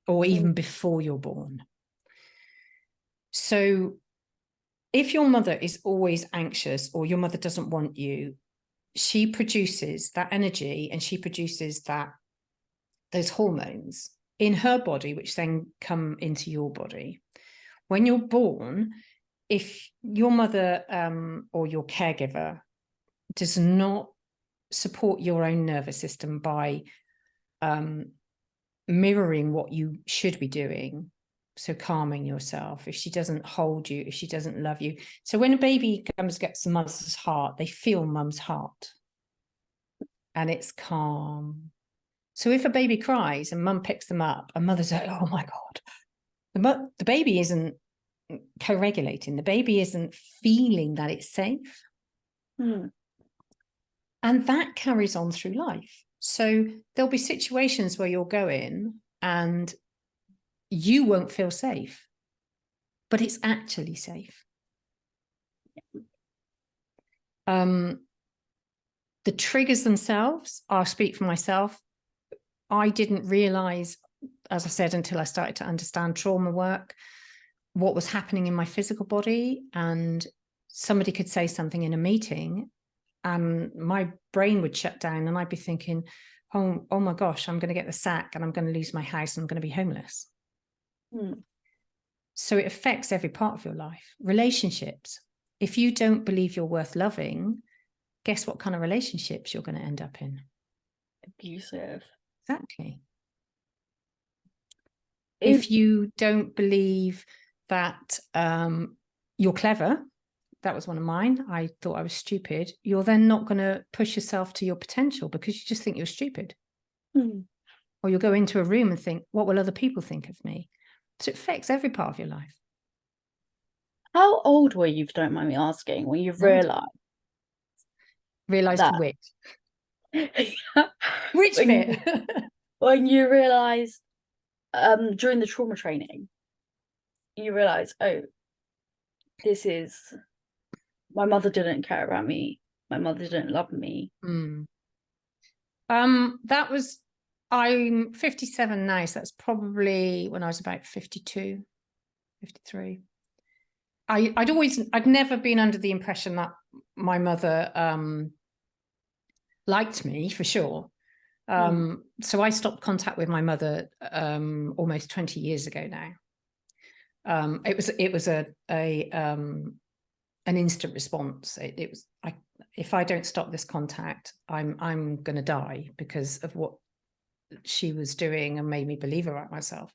or even before you're born. So if your mother is always anxious, or your mother doesn't want you, she produces that energy, and she produces those hormones in her body, which then come into your body. When you're born, if your mother or your caregiver does not support your own nervous system by mirroring what you should be doing, so calming yourself, if she doesn't hold you, if she doesn't love you. So when a baby comes, gets mother's heart, they feel mum's heart, and it's calm. So if a baby cries and mum picks them up, and mother's like, oh my God, the baby isn't co-regulating, the baby isn't feeling that it's safe. And that carries on through life. So there'll be situations where you'll go in and you won't feel safe, but it's actually safe. The triggers themselves, I'll speak for myself. I didn't realize, as I said, until I started to understand trauma work, what was happening in my physical body. And somebody could say something in a meeting and my brain would shut down, and I'd be thinking, oh my gosh, I'm going to get the sack, and I'm going to lose my house, and I'm going to be homeless. So it affects every part of your life. Relationships. If you don't believe you're worth loving, guess what kind of relationships you're going to end up in? Abusive. Exactly. If you don't believe that you're clever, that was one of mine, I thought I was stupid, you're then not going to push yourself to your potential because you just think you're stupid. Or you'll go into a room and think, what will other people think of me? So it affects every part of your life. How old were you, if you don't mind me asking, when you realised that? Which? Which bit? When you realised during the trauma training, you realise, oh, this is, my mother didn't care about me, my mother didn't love me. That was, I'm 57 now, so that's probably when I was about 52, 53. I'd never been under the impression that my mother liked me, for sure. So I stopped contact with my mother almost 20 years ago now. It was an instant response. It was, if I don't stop this contact, I'm going to die because of what she was doing and made me believe about myself.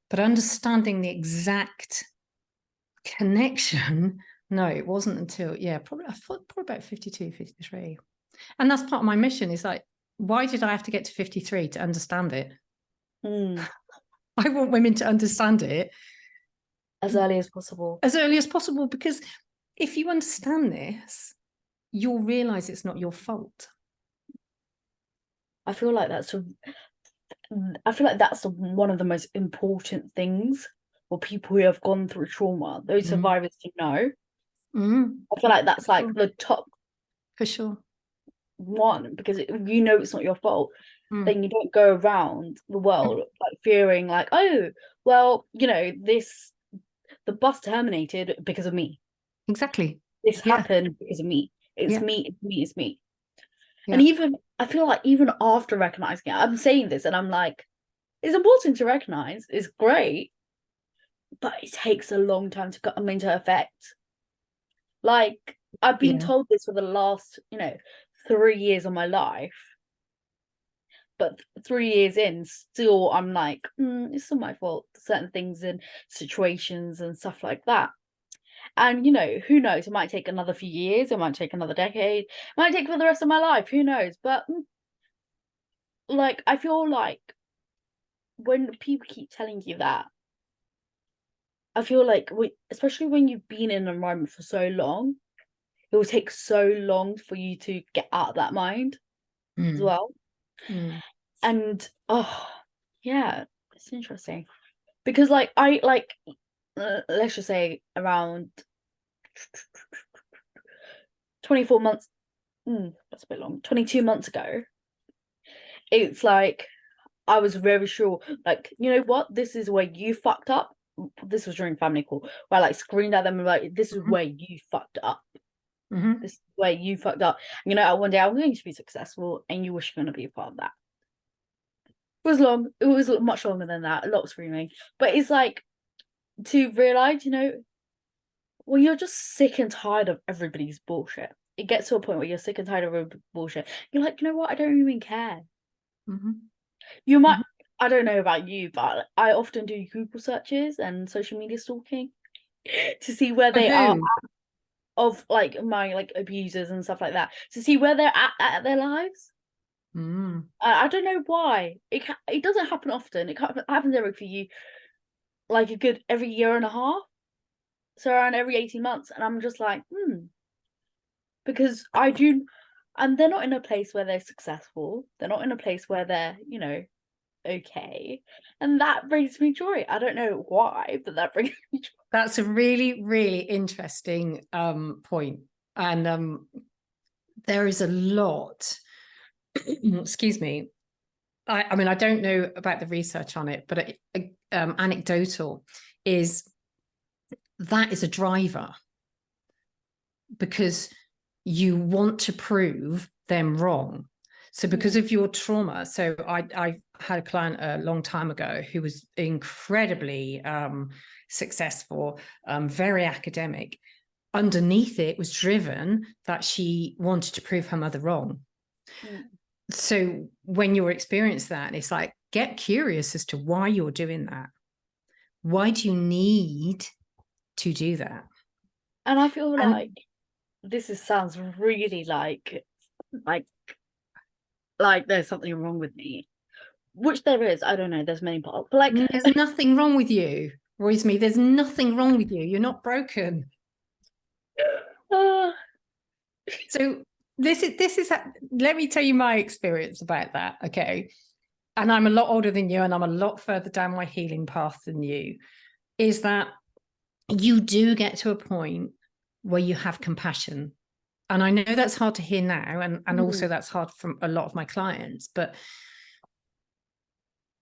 But understanding the exact connection, no, it wasn't until, probably about 52, 53. And that's part of my mission, is like, why did I have to get to 53 to understand it? I want women to understand it as early as possible. As early as possible, because if you understand this, you'll realize it's not your fault. I feel like that's one of the most important things for people who have gone through trauma, those survivors to know. I feel like that's like the top for sure one, because you know it's not your fault. Then you don't go around the world like fearing like, oh, well, you know, the bus terminated because of me. Exactly. This happened because of me. It's me. Yeah. And even I feel like even after recognizing it, I'm saying this and I'm like, it's important to recognize, it's great, but it takes a long time to come into effect. Like, I've been told this for the last, 3 years of my life. But 3 years in, still I'm like, it's still my fault. Certain things and situations and stuff like that. And who knows? It might take another few years. It might take another decade. It might take for the rest of my life. Who knows? But like, I feel like when people keep telling you that, I feel like especially when you've been in an environment for so long, it will take so long for you to get out of that mind as well. And yeah, it's interesting because like let's just say around 24 months, that's a bit long, 22 months ago, it's like I was very sure, like, you know what, this is where you fucked up. This was during family call where I like screamed at them and like, this is where you fucked up. This is where you fucked up. One day I'm going to be successful and you wish you're going to be a part of that. It was long. It was much longer than that. A lot of screaming. But it's like to realize, when you're just sick and tired of everybody's bullshit. It gets to a point where you're sick and tired of everybody's bullshit. You're like, you know what? I don't even care. You might, I don't know about you, but I often do Google searches and social media stalking to see where they are of like my like abusers and stuff like that, to see where they're at their lives. I don't know why. It doesn't happen often. It happens every few, like a good every year and a half. So around every 18 months. And I'm just like, because and they're not in a place where they're successful. They're not in a place where they're, okay. And that brings me joy. I don't know why, but that brings me joy. That's a really, really interesting point. And there is a lot, excuse me. I mean, I don't know about the research on it, but anecdotal is that is a driver because you want to prove them wrong. So because of your trauma, so I had a client a long time ago who was incredibly successful, very academic. Underneath it was driven that she wanted to prove her mother wrong. So when you experience that, it's like, get curious as to why you're doing that. Why do you need to do that? And I feel like this sounds really like there's something wrong with me, which there is. I don't know. There's many parts, but like there's nothing wrong with you, Rosemary. There's nothing wrong with you. You're not broken. So this is let me tell you my experience about that. Okay. And I'm a lot older than you, and I'm a lot further down my healing path than you, is that you do get to a point where you have compassion. And I know that's hard to hear now, and also that's hard from a lot of my clients. But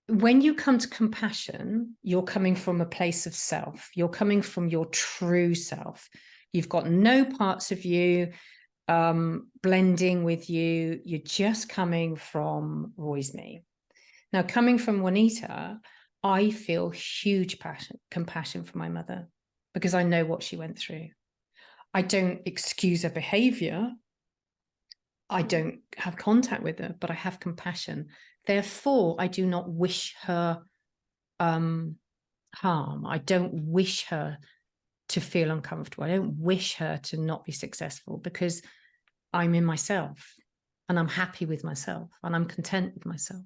when you come to compassion, you're coming from a place of self. You're coming from your true self. You've got no parts of you blending with you. You're just coming from Rosemary. Now, coming from Juanita, I feel huge compassion for my mother because I know what she went through. I don't excuse her behavior. I don't have contact with her, but I have compassion. Therefore, I do not wish her harm. I don't wish her to feel uncomfortable. I don't wish her to not be successful because I'm in myself and I'm happy with myself and I'm content with myself.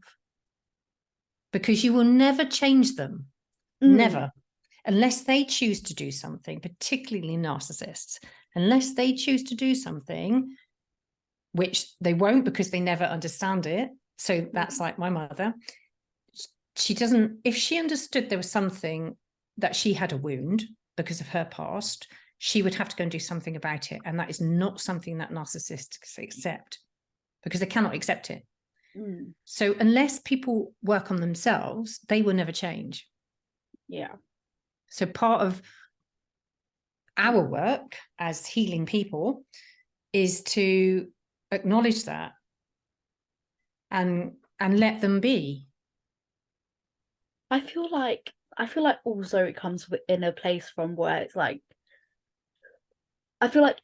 Because you will never change them. Never. Unless they choose to do something, particularly narcissists, unless they choose to do something which they won't because they never understand it. So that's like my mother. She doesn't, if she understood there was something that she had a wound because of her past, she would have to go and do something about it. And that is not something that narcissists accept because they cannot accept it. So unless people work on themselves, they will never change. Yeah. So part of our work as healing people is to acknowledge that and let them be. I feel like also it comes in a place from where it's like, I feel like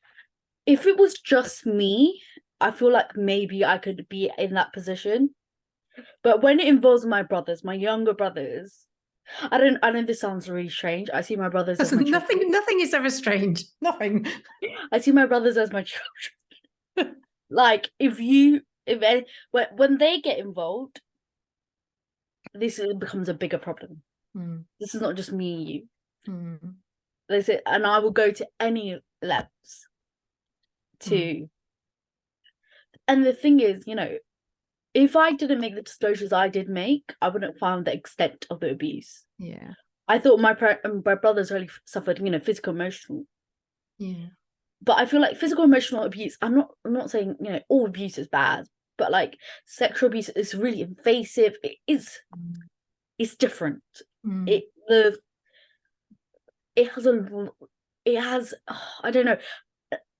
if it was just me, I feel like maybe I could be in that position. But when it involves my brothers, my younger brothers, I know this sounds really strange. I see my brothers as my children. Nothing is ever strange. Nothing. I see my brothers as my children. Like when they get involved, this becomes a bigger problem. This is not just me and you. And I will go to any lengths to. And the thing is, you know, if I didn't make the disclosures I did make, I wouldn't find the extent of the abuse. Yeah. I thought my brothers really suffered, you know, physical, emotional. Yeah. But I feel like physical, emotional abuse, I'm not saying, you know, all abuse is bad, but like sexual abuse is really invasive. It's different. It has I don't know,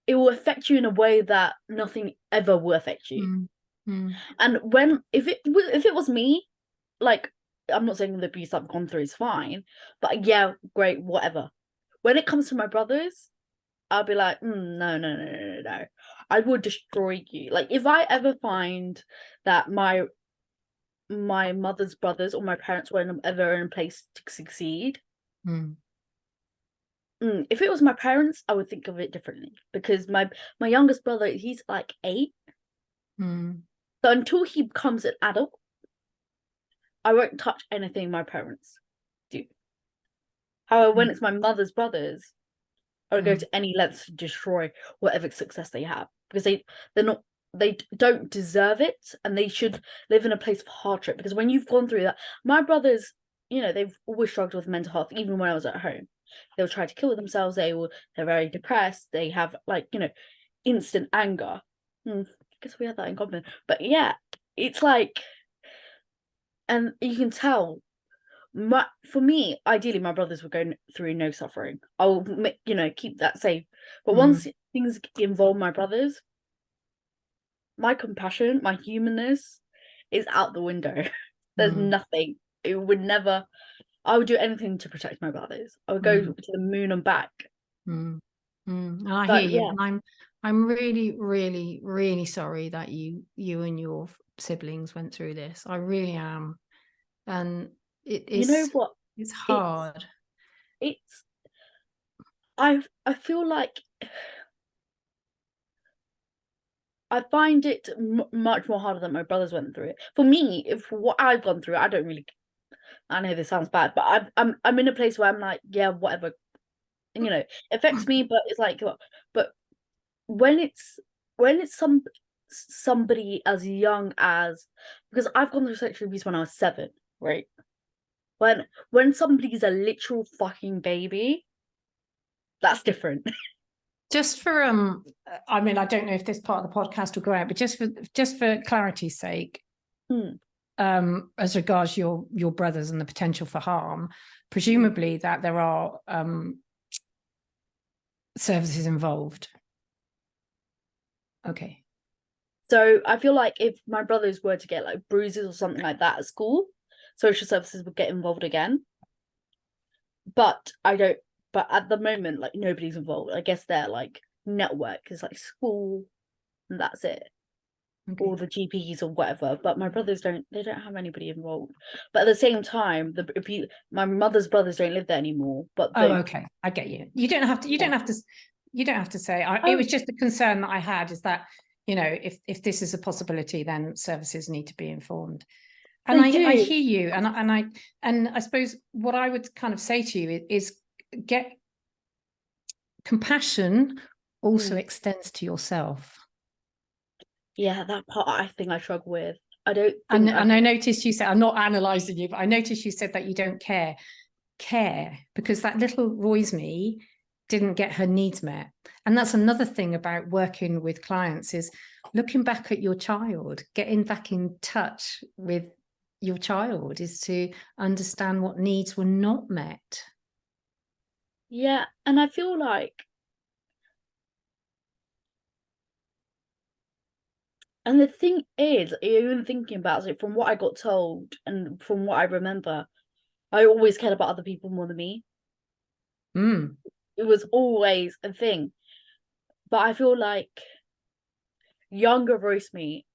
it will affect you in a way that nothing ever will affect you. And if it was me, like, I'm not saying the abuse I've gone through is fine, but yeah, great, whatever. When it comes to my brothers, I'll be like, no. I would destroy you. Like, if I ever find that my mother's brothers or my parents weren't ever in a place to succeed, if it was my parents, I would think of it differently, because my youngest brother, he's like 8. So until he becomes an adult, I won't touch anything my parents do. However, when it's my mother's brothers, I would go to any lengths to destroy whatever success they have, because they don't deserve it, and they should live in a place of hardship. Because when you've gone through that, my brothers, you know, they've always struggled with mental health. Even when I was at home, they'll try to kill themselves. They're very depressed. They have, like, you know, instant anger. I guess we have that in common. But yeah, it's like, and you can tell. For me, ideally, my brothers were going through no suffering. I'll, you know, keep that safe. But once things involve my brothers, my compassion, my humanness is out the window. There's nothing. It would never. I would do anything to protect my brothers. I would go to the moon and back. I hear you, and I'm really, really, really sorry that you and your siblings went through this. I really am, and it is. You know what? It's hard. I feel like I find it much more harder than my brothers went through it. For me, if what I've gone through, I don't really. I know this sounds bad, but I'm in a place where I'm like, yeah, whatever, you know, affects me, but it's like, but when it's somebody as young as, because I've gone through sexual abuse when I was 7, right? When somebody's a literal fucking baby, that's different. Just for I mean, I don't know if this part of the podcast will go out, but just for clarity's sake, as regards your brothers and the potential for harm, presumably that there are services involved. Okay. So I feel like if my brothers were to get like bruises or something like that at school, social services would get involved again. But at the moment, like, nobody's involved. I guess their like network is like school, and that's it. Okay. Or the GPs or whatever. But my brothers don't have anybody involved. But at the same time, my mother's brothers don't live there anymore. But okay, I get you. You don't have to say. It was just a concern that I had, is that, you know, if this is a possibility, then services need to be informed. And I hear you, and I suppose what I would kind of say to you is get compassion also extends to yourself. Yeah, that part I think I struggle with. I don't And, think and I noticed you said, I'm not analysing you, but I noticed you said that you don't care, because that little Roisme didn't get her needs met. And that's another thing about working with clients is looking back at your child, getting back in touch with your child, is to understand what needs were not met. Yeah, and I feel like, and the thing is, even thinking about it, from what I got told and from what I remember, I always cared about other people more than me. Mm. It was always a thing. But I feel like younger Rosemary,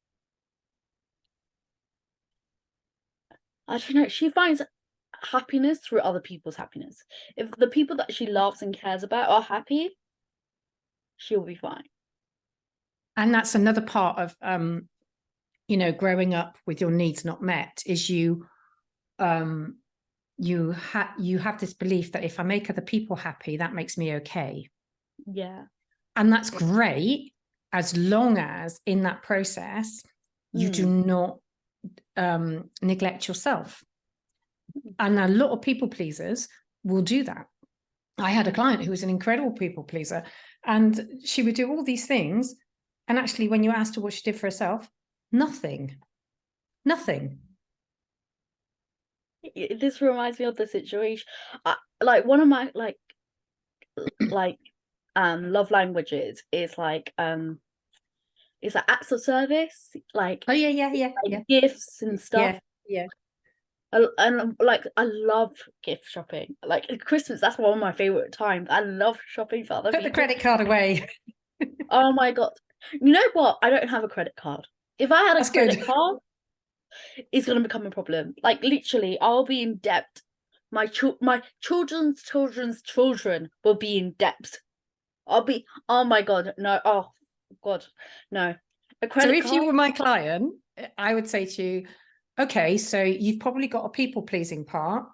I don't know, she finds happiness through other people's happiness. If the people that she loves and cares about are happy, she'll be fine. And that's another part of, growing up with your needs not met, is you have this belief that if I make other people happy, that makes me okay. Yeah. And that's great, as long as in that process, you do not neglect yourself. And a lot of people pleasers will do that. I had a client who was an incredible people pleaser, and she would do all these things. And actually, when you asked her what she did for herself, nothing. This reminds me of the situation. Like one of my love languages is acts of service, like Oh yeah. gifts and stuff. Yeah. And like I love gift shopping. Like at Christmas, that's one of my favorite times. I love shopping for other Put the people. credit card away. Oh my God. You know what? I don't have a credit card. If I had a That's credit good. card, it's gonna become a problem. Like literally, I'll be in debt. My children's children will be in debt. I'll be, oh my God, no, oh God, no. A So credit if card? you were my client, I would say to you, okay, so you've probably got a people pleasing part.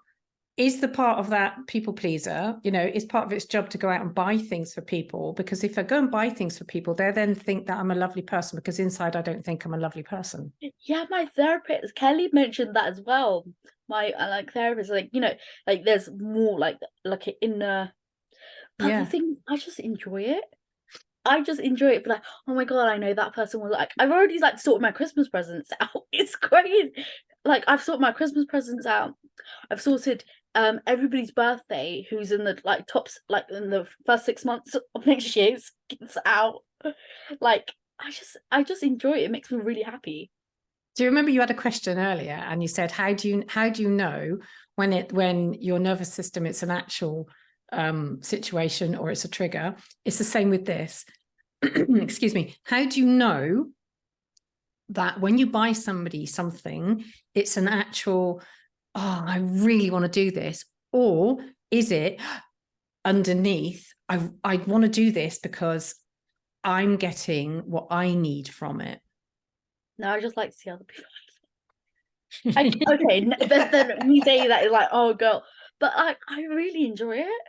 Is the part of that people pleaser, is part of its job to go out and buy things for people? Because if I go and buy things for people, they then think that I'm a lovely person, because inside I don't think I'm a lovely person. Yeah, my therapist, Kelly, mentioned that as well. My therapist, like there's more like in the, but the thing, I just enjoy it. I just enjoy it, but like, oh my God, I know that person was like, I've already like sorted my Christmas presents out. It's great. Like I've sorted my Christmas presents out. I've sorted everybody's birthday who's in the tops, like in the first 6 months of next year's gets out. Like I just enjoy it. It makes me really happy. Do you remember you had a question earlier and you said, how do you know when your nervous system, it's an actual situation or it's a trigger? It's the same with this. Excuse me. How do you know that when you buy somebody something, it's an actual, oh, I really want to do this? Or is it underneath, I want to do this because I'm getting what I need from it? No, I just like to see other people. Okay, then me saying that is like, oh girl, but I really enjoy it,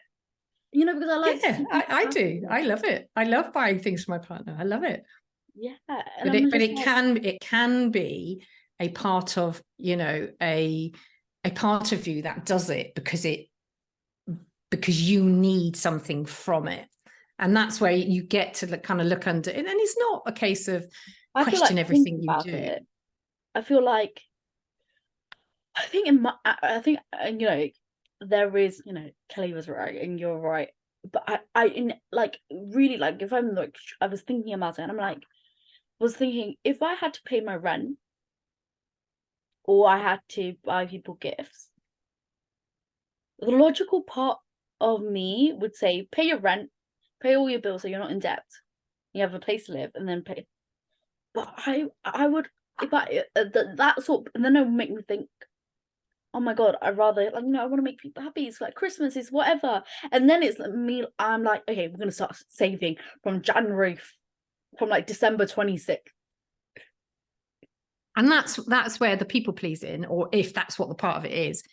because I like to see I do. I love it. I love buying things for my partner. I love it. Yeah, but it can be a part of, a part of you that does it because you need something from it. And that's where you get to kind of look under it. And it's not a case of question everything you do. I feel like, there is, Kelly was right and you're right. But I really, like, if I'm like, I was thinking about it and I'm was thinking, if I had to pay my rent or I had to buy people gifts, the logical part of me would say, pay your rent, pay all your bills so you're not in debt. You have a place to live and then pay. But I would, if I, that sort, and then it would make me think, oh my God, I'd rather, I want to make people happy. It's like Christmas, is whatever. And then it's me, I'm like, okay, we're going to start saving from December 26th. And that's where the people pleasing, or if that's what the part of it is,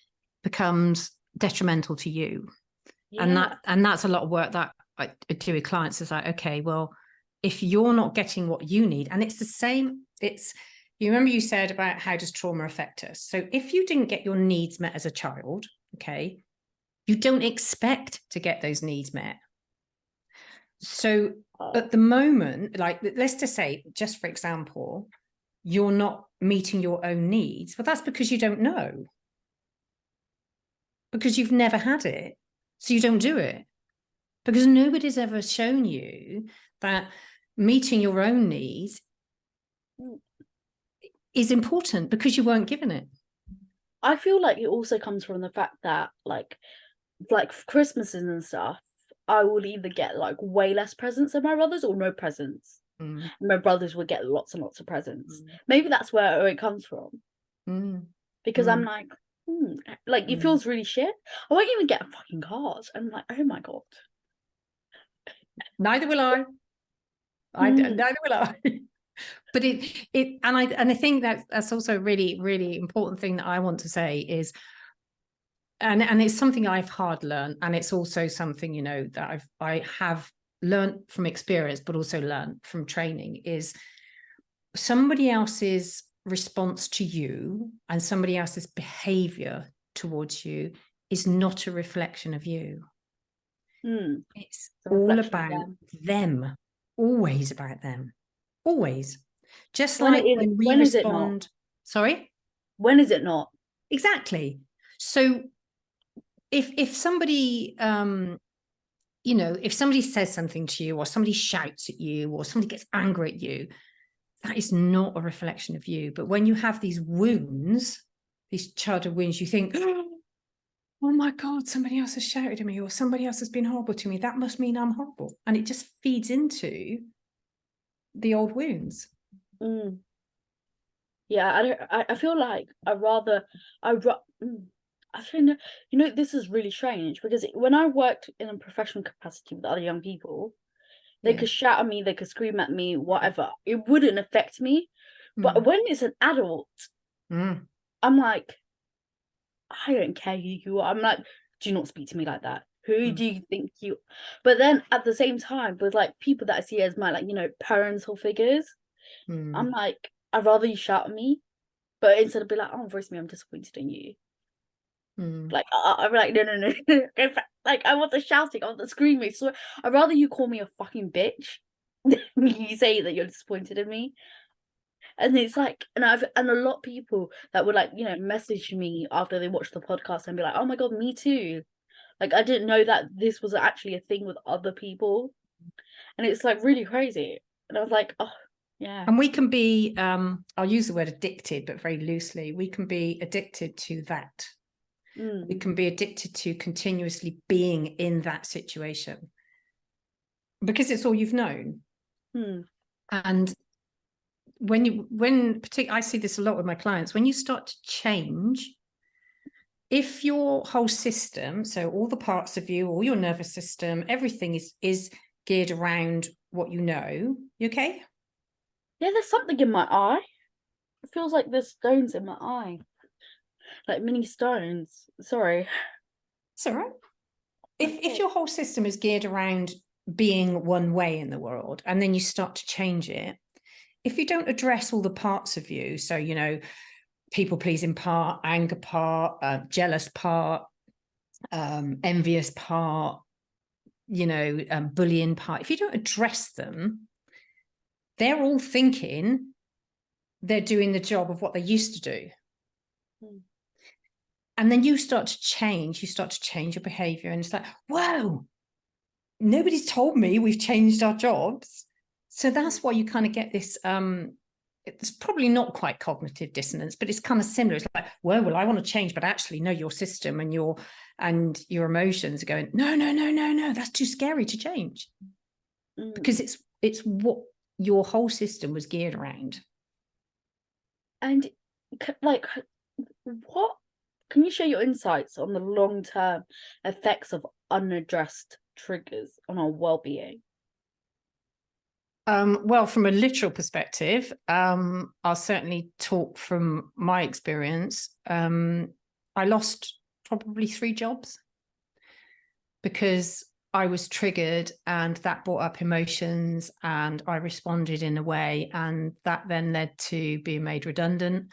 becomes detrimental to you. Yeah. And that's a lot of work that I do with clients. Is like, okay, well, if you're not getting what you need, and it's the same, you remember you said about how does trauma affect us? So if you didn't get your needs met as a child, okay, you don't expect to get those needs met. So at the moment, like, let's just say, just for example, you're not meeting your own needs. Well, that's because you don't know. Because you've never had it. So you don't do it. Because nobody's ever shown you that meeting your own needs is important because you weren't given it. I feel like it also comes from the fact that like for Christmases and stuff, I will either get like way less presents than my brothers or no presents. My brothers would get lots and lots of presents. Maybe that's where it comes from. Because I'm like, like it feels really shit. I won't even get a fucking card. I'm like, oh my god. Neither will I. Neither will I. But I think that's also a really, really important thing that I want to say is, and it's something I've hard learned, and it's also something, you know, that I have learned from experience, but also learned from training, is somebody else's response to you and somebody else's behavior towards you is not a reflection of you. It's all about them, always about them, always. Just like when we respond. Sorry? When is it not? Exactly. So if somebody, you know, if somebody says something to you, or somebody shouts at you, or somebody gets angry at you, that is not a reflection of you. But when you have these wounds, these childhood wounds, you think, oh my God, somebody else has shouted at me, or somebody else has been horrible to me. That must mean I'm horrible. And it just feeds into the old wounds. Yeah, I feel like I think, you know, this is really strange because when I worked in a professional capacity with other young people, they could shout at me, they could scream at me, whatever. It wouldn't affect me. But when it's an adult, I'm like, I don't care who you are. I'm like, do not speak to me like that. Who do you think you? But then at the same time, with like people that I see as my, like, you know, parental figures, I'm like, I'd rather you shout at me, but instead of be like, oh, voice me, I'm disappointed in you. Like I'm like, no. Like I want the shouting, I want the screaming. So I'd rather you call me a fucking bitch than you say that you're disappointed in me. And it's like, and a lot of people that would, like, you know, message me after they watched the podcast and be like, oh my god, me too. Like I didn't know that this was actually a thing with other people, and it's like really crazy. And I was like, oh yeah. And we can be, I'll use the word addicted, but very loosely. We can be addicted to that. We can be addicted to continuously being in that situation because it's all you've known. And I see this a lot with my clients, when you start to change, if your whole system, so all the parts of you, all your nervous system, everything is geared around what you know, you okay? Yeah, there's something in my eye. It feels like there's stones in my eye. Like mini stones. Sorry. It's all right. If your whole system is geared around being one way in the world, and then you start to change it, if you don't address all the parts of you, so, you know, people pleasing part, anger part, jealous part, envious part, you know, bullying part, if you don't address them, they're all thinking they're doing the job of what they used to do. And then you start to change your behavior, and it's like, whoa, nobody's told me we've changed our jobs. So that's why you kind of get this, it's probably not quite cognitive dissonance, but it's kind of similar. It's like, well, I want to change, but actually, no, your system and your emotions are going, no, that's too scary to change. Because it's what your whole system was geared around. And like, what can you share your insights on the long-term effects of unaddressed triggers on our well-being? Well, from a literal perspective, I'll certainly talk from my experience. I lost probably 3 jobs because I was triggered, and that brought up emotions, and I responded in a way, and that then led to being made redundant,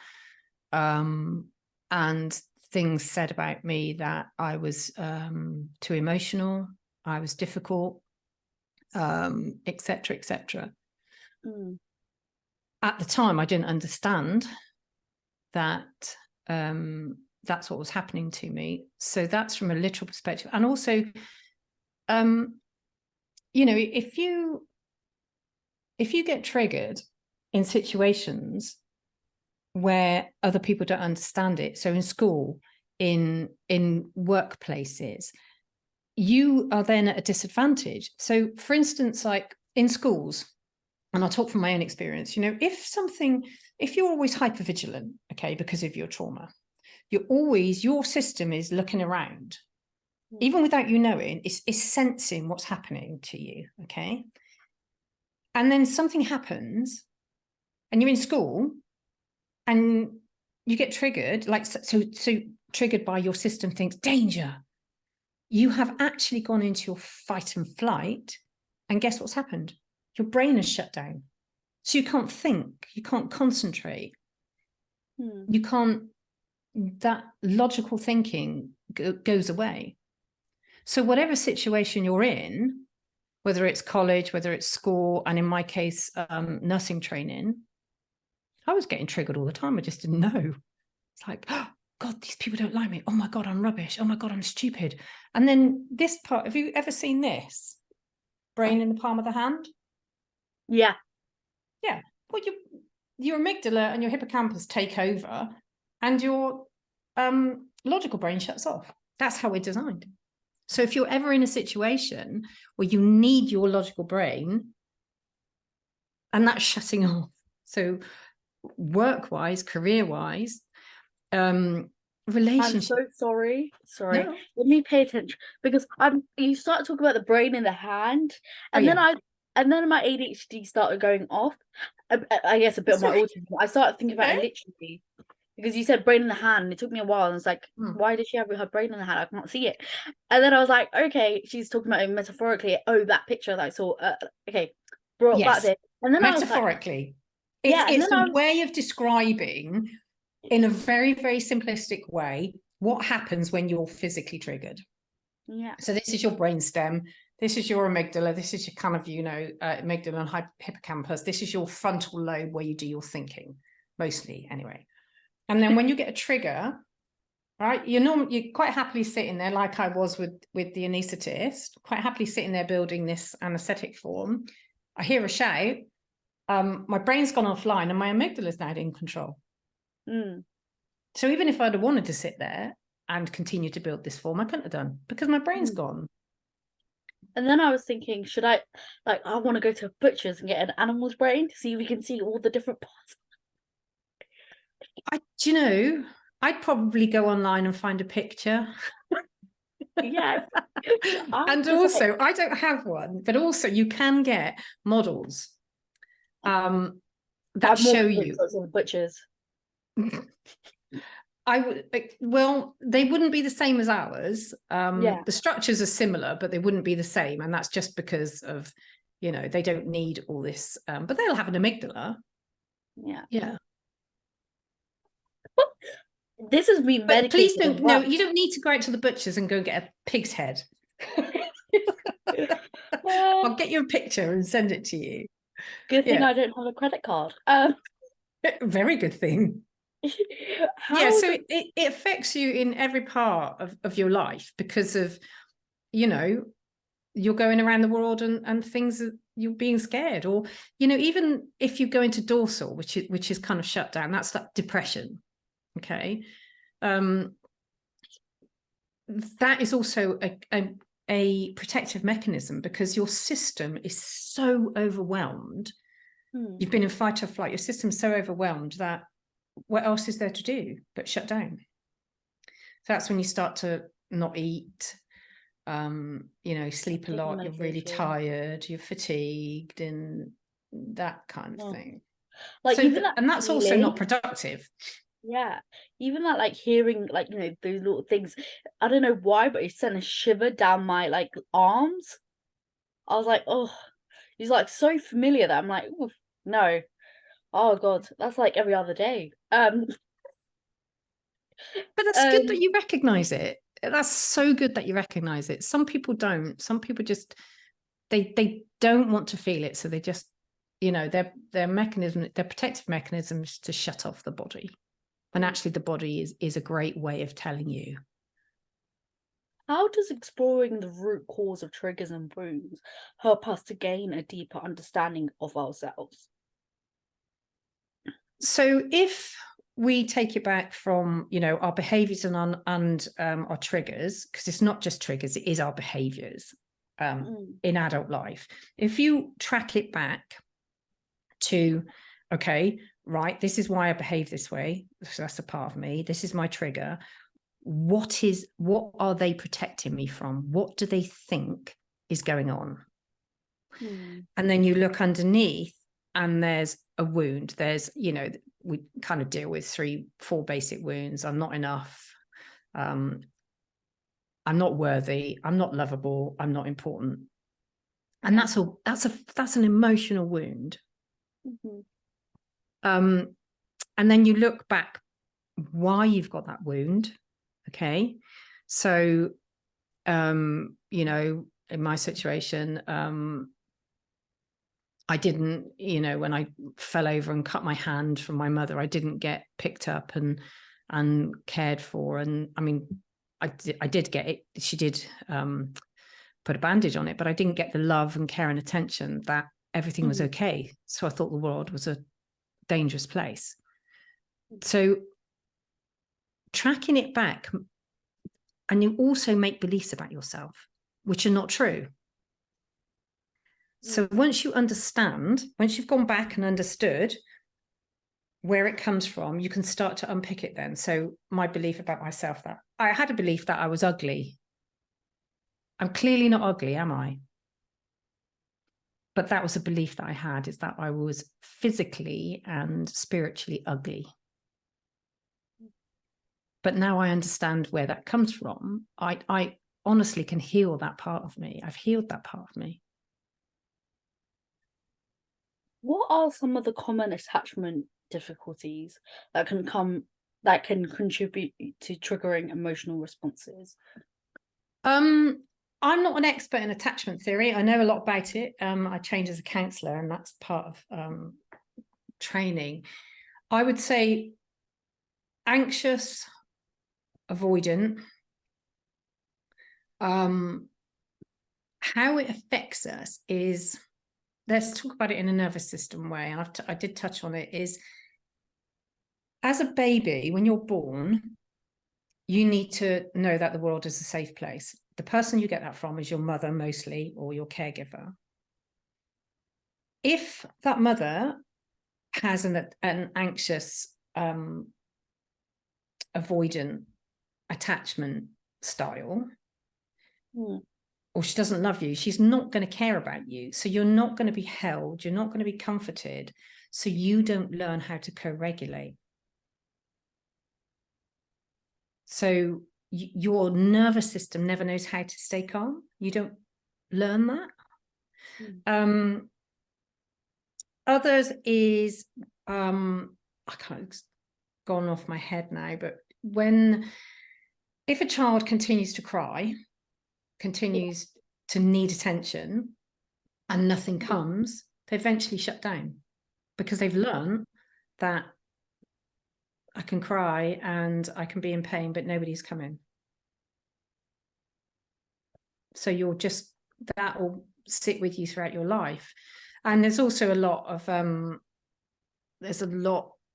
and things said about me that I was too emotional, I was difficult, etc., etc. At the time, I didn't understand that that's what was happening to me. So that's from a literal perspective. And also, you know, if you get triggered in situations where other people don't understand it, so in school, in workplaces, you are then at a disadvantage. So for instance, like in schools, and I'll talk from my own experience, you know, if you're always hypervigilant, okay, because of your trauma, your system is looking around, even without you knowing, is sensing what's happening to you, okay? And then something happens and you're in school and you get triggered, like, so triggered by your system thinks, danger. You have actually gone into your fight and flight, and guess what's happened? Your brain is shut down. So you can't think, you can't concentrate. You can't, that logical thinking goes away. So whatever situation you're in, whether it's college, whether it's school, and in my case, nursing training, I was getting triggered all the time. I just didn't know. It's like, oh, God, these people don't like me. Oh my God, I'm rubbish. Oh my God, I'm stupid. And then this part, have you ever seen this? Brain in the palm of the hand? Yeah. Yeah. Well, your amygdala and your hippocampus take over, and your logical brain shuts off. That's how we're designed. So if you're ever in a situation where you need your logical brain, and that's shutting off, so work-wise, career-wise, relationship. I'm so sorry. No. Let me pay attention, because you start talking about the brain in the hand, and then my ADHD started going off. I guess a bit of my autism. I started thinking about it literally, because you said brain in the hand, and it took me a while, and it's like, why does she have her brain in the hand? I can't see it. And then I was like, okay, she's talking about it metaphorically. Oh, that picture that I saw. Okay, brought back there. And then metaphorically, I was like, it's a way of describing, in a very, very simplistic way, what happens when you're physically triggered. Yeah. So this is your brainstem. This is your amygdala. This is your kind of, you know, amygdala and hippocampus. This is your frontal lobe, where you do your thinking, mostly anyway. And then when you get a trigger, right, you're quite happily sitting there, like I was with the anaesthetist, quite happily sitting there building this anesthetic form. I hear a shout. My brain's gone offline, and my amygdala is now in control. So even if I'd have wanted to sit there and continue to build this form, I couldn't have done, because my brain's gone. And then I was thinking, should I want to go to a butcher's and get an animal's brain to see if we can see all the different parts? Do you know, I'd probably go online and find a picture. Yeah. And also, I don't have one, but also you can get models that show you. Butchers. Well, they wouldn't be the same as ours. The structures are similar, but they wouldn't be the same. And that's just because of, you know, they don't need all this, but they'll have an amygdala. Yeah. This is me medicated. Please don't, no, you don't need to go out to the butcher's and go get a pig's head. I'll get you a picture and send it to you. Good thing I don't have a credit card. Very good thing. So it affects you in every part of your life, because of, you know, you're going around the world and things, you're being scared, or, you know, even if you go into dorsal, which is kind of shut down, that's like depression. Okay. That is also a protective mechanism, because your system is so overwhelmed. You've been in fight or flight. Your system's so overwhelmed that what else is there to do but shut down? So that's when you start to not eat, you know, sleep a lot, you're really tired, you're fatigued, and that kind of thing. Like, so and that's also not productive. Yeah, even that, like, hearing, like, those little things, I don't know why, but it sent a shiver down my, like, arms. I was like, "Oh," he's, like, so familiar that I'm like, "Oof, no. Oh god, that's like every other day." But that's good that Um, you recognize it. That's so good that you recognize it. Some people don't. Some people just they don't want to feel it, so they just, their mechanism, their protective mechanism is to shut off the body. And actually the body is a great way of telling you. how does exploring the root cause of triggers and wounds help us to gain a deeper understanding of ourselves? So if we take it back from, our behaviors and our triggers, because it's not just triggers, it is our behaviors in adult life. If you track it back to, okay, right, this is why I behave this way, so that's a part of me, this is my trigger, what are they protecting me from? What do they think is going on? And then you look underneath and there's a wound. There's, we kind of deal with 3-4 basic wounds. I'm not enough. I'm not worthy. I'm not lovable. I'm not important. And that's an emotional wound. And then you look back why you've got that wound. Okay. So, in my situation, I didn't, when I fell over and cut my hand from my mother, I didn't get picked up and cared for. And I mean, I did get it. She did put a bandage on it, but I didn't get the love and care and attention that everything was okay. So I thought the world was a dangerous place. So tracking it back, and you also make beliefs about yourself, which are not true. So once you understand, once you've gone back and understood where it comes from, you can start to unpick it then. So my belief about myself, that I had a belief that I was ugly. I'm clearly not ugly, am I? But that was a belief that I had, is that I was physically and spiritually ugly. But now I understand where that comes from. I honestly can heal that part of me. I've healed that part of me. What are some of the common attachment difficulties that can contribute to triggering emotional responses? I'm not an expert in attachment theory. I know a lot about it. I trained as a counsellor, and that's part of training. I would say anxious, avoidant. How it affects us is, let's talk about it in a nervous system way. And I did touch on it, is as a baby, when you're born, you need to know that the world is a safe place. The person you get that from is your mother mostly, or your caregiver. If that mother has an anxious, avoidant attachment style, or she doesn't love you, she's not going to care about you. So you're not going to be held, you're not going to be comforted. So you don't learn how to co-regulate. So your nervous system never knows how to stay calm. You don't learn that. Others is, I can't, gone off my head now, but if a child continues to cry, continues to need attention, and nothing comes, they eventually shut down, because they've learned that I can cry and I can be in pain, but nobody's coming. So that will sit with you throughout your life. And there's also a lot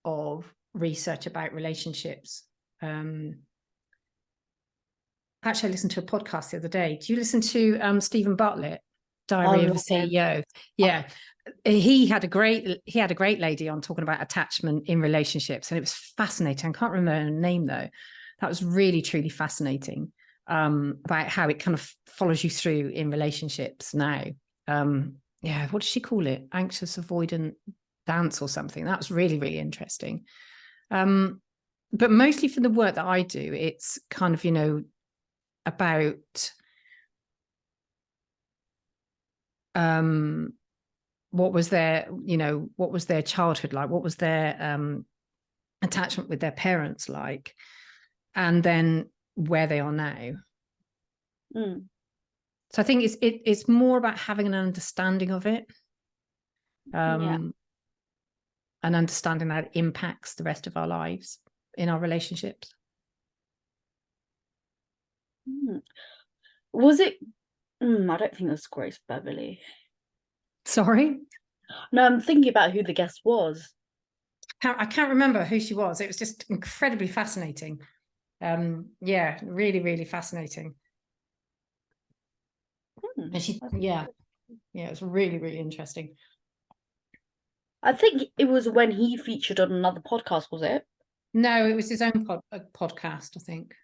of research about relationships. Actually, I listened to a podcast the other day. Do you listen to Stephen Bartlett, Diary of a CEO? Yeah. He had a great lady on talking about attachment in relationships, and it was fascinating. I can't remember her name though. That was really, truly fascinating, about how it kind of follows you through in relationships now. What does she call it? Anxious avoidant dance or something. That was really, really interesting. but mostly for the work that I do, it's kind of, about what was their childhood like, what was their attachment with their parents like, and then where they are now. So I think it's more about having an understanding of it, and understanding that it impacts the rest of our lives in our relationships. Was it? I don't think it was Grace Beverly. Sorry? No, I'm thinking about who the guest was. I can't remember who she was. It was just incredibly fascinating. Yeah, really, really fascinating. And she, it was really, really interesting. I think it was when he featured on another podcast, was it? No, it was his own podcast, I think.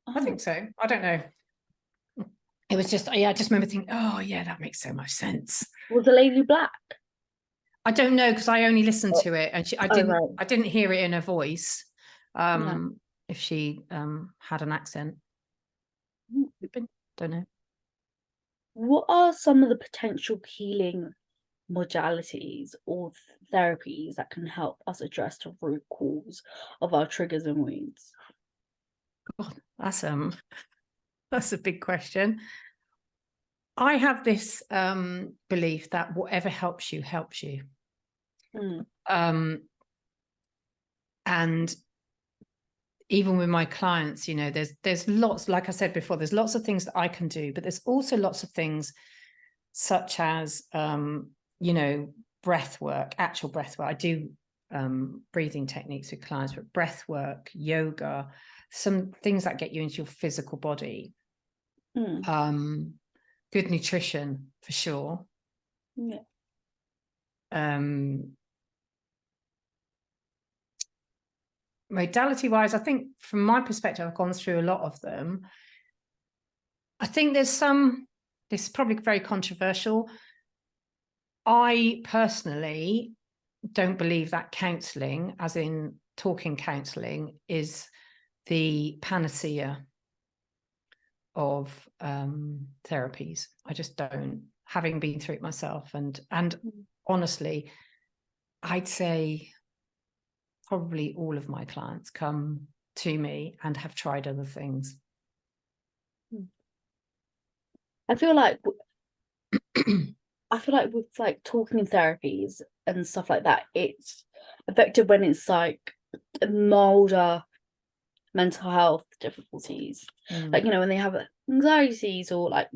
I think so. I don't know. It was just, I just remember thinking, oh yeah, that makes so much sense. Was the lady black? I don't know, because I only listened to it, and I didn't hear it in her voice. If she had an accent. Don't know. What are some of the potential healing modalities or therapies that can help us address the root cause of our triggers and wounds? God, that's a big question. I have this belief that whatever helps you helps you. And even with my clients, there's lots, like I said before, there's lots of things that I can do, but there's also lots of things such as, breath work, actual breath work. I do breathing techniques with clients, but breath work, yoga, some things that get you into your physical body. Good nutrition for sure. Modality wise, I think from my perspective, I've gone through a lot of them. I think this is probably very controversial. I personally don't believe that counselling, as in talking counselling, is the panacea of therapies. I just don't, having been through it myself. And honestly, I'd say probably all of my clients come to me and have tried other things. I feel like with like talking therapies and stuff like that, it's effective when it's like milder mental health difficulties, like when they have anxieties or like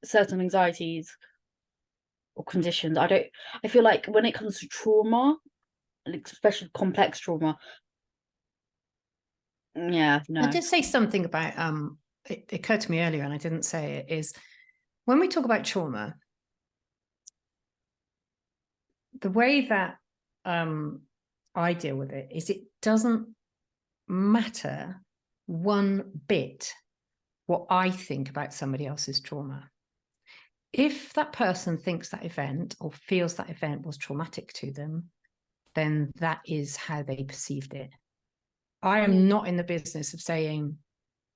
certain anxieties or conditions. I feel like when it comes to trauma, especially complex trauma, I did say something about it occurred to me earlier and I didn't say it, is when we talk about trauma, the way that I deal with it is it doesn't matter one bit what I think about somebody else's trauma. If that person thinks that event or feels that event was traumatic to them, then that is how they perceived it. I am not in the business of saying,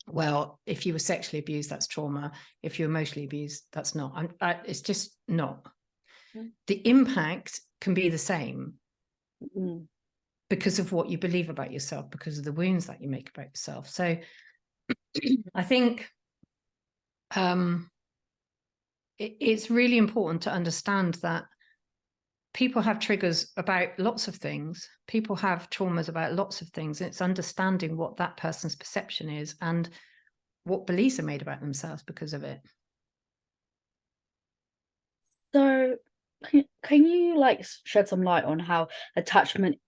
well, if you were sexually abused, that's trauma. If you're emotionally abused, that's not. It's just not. The impact can be the same because of what you believe about yourself, because of the wounds that you make about yourself. So I think it's really important to understand that people have triggers about lots of things. People have traumas about lots of things. And it's understanding what that person's perception is and what beliefs are made about themselves because of it. So can you like shed some light on how attachment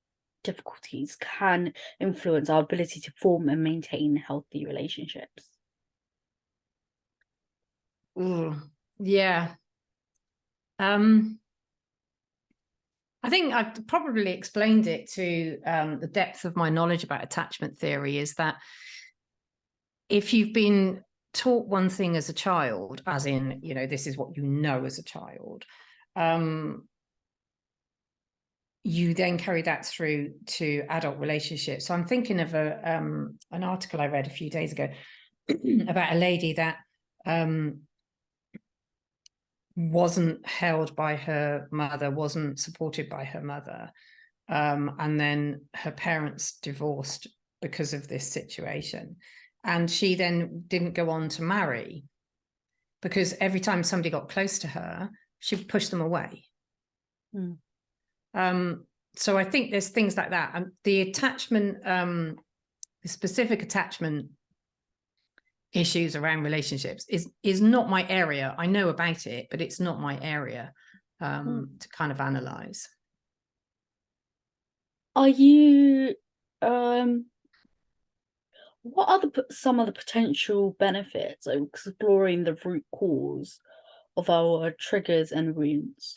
difficulties can influence our ability to form and maintain healthy relationships? Yeah. I think I've probably explained it to the depth of my knowledge about attachment theory, is that if you've been taught one thing as a child, as in, this is what you know as a child, you then carry that through to adult relationships. So I'm thinking of an article I read a few days ago about a lady that wasn't held by her mother, wasn't supported by her mother, and then her parents divorced because of this situation. And she then didn't go on to marry because every time somebody got close to her, she would push them away. So I think there's things like that. And the attachment, the specific attachment issues around relationships is not my area. I know about it, but it's not my area to kind of analyze. Are you what are some of the potential benefits of exploring the root cause of our triggers and wounds?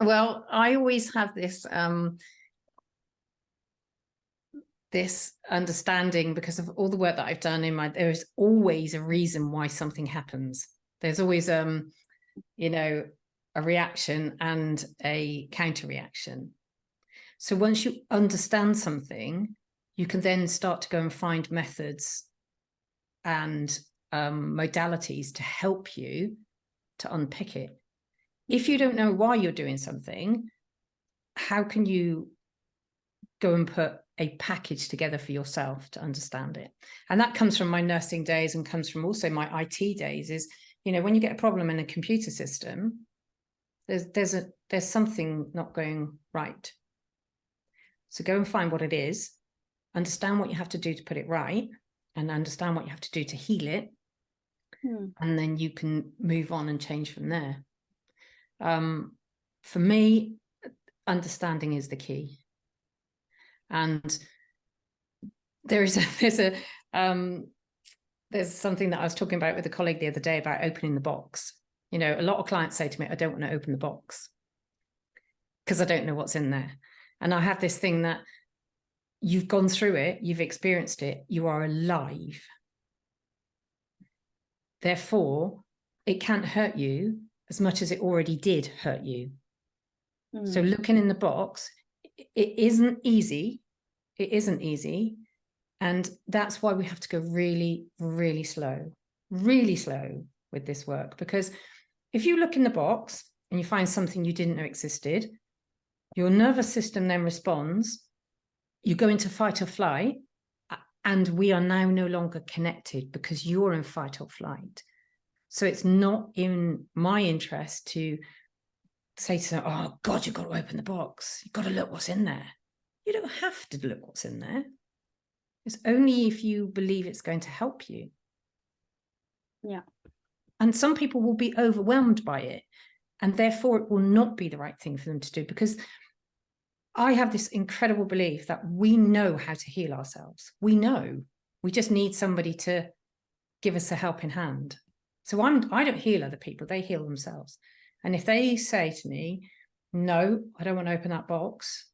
Well, I always have this this understanding, because of all the work that I've done there is always a reason why something happens. There's always you know, a reaction and a counter reaction. So once you understand something, you can then start to go and find methods and modalities to help you to unpick it. If you don't know why you're doing something, how can you go and put a package together for yourself to understand it? And that comes from my nursing days and comes from also my IT days. Is, you know, when you get a problem in a computer system, there's something not going right. So go and find what it is, understand what you have to do to put it right, and understand what you have to do to heal it. And then you can move on and change from there. For me, understanding is the key. And there's something that I was talking about with a colleague the other day about opening the box. You know, a lot of clients say to me, I don't want to open the box because I don't know what's in there. And I have this thing that you've gone through it, you've experienced it, you are alive. Therefore, it can't hurt you as much as it already did hurt you. So looking in the box, it isn't easy. It isn't easy. And that's why we have to go really, really slow with this work. Because if you look in the box and you find something you didn't know existed, your nervous system then responds, you go into fight or flight, and we are now no longer connected because you're in fight or flight. So it's not in my interest to say to them, oh God, you've got to open the box. You've got to look what's in there. You don't have to look what's in there. It's only if you believe it's going to help you. Yeah. And some people will be overwhelmed by it, and therefore it will not be the right thing for them to do, because I have this incredible belief that we know how to heal ourselves. We know. We just need somebody to give us a helping hand. So I don't heal other people, they heal themselves. And if they say to me, no, I don't want to open that box,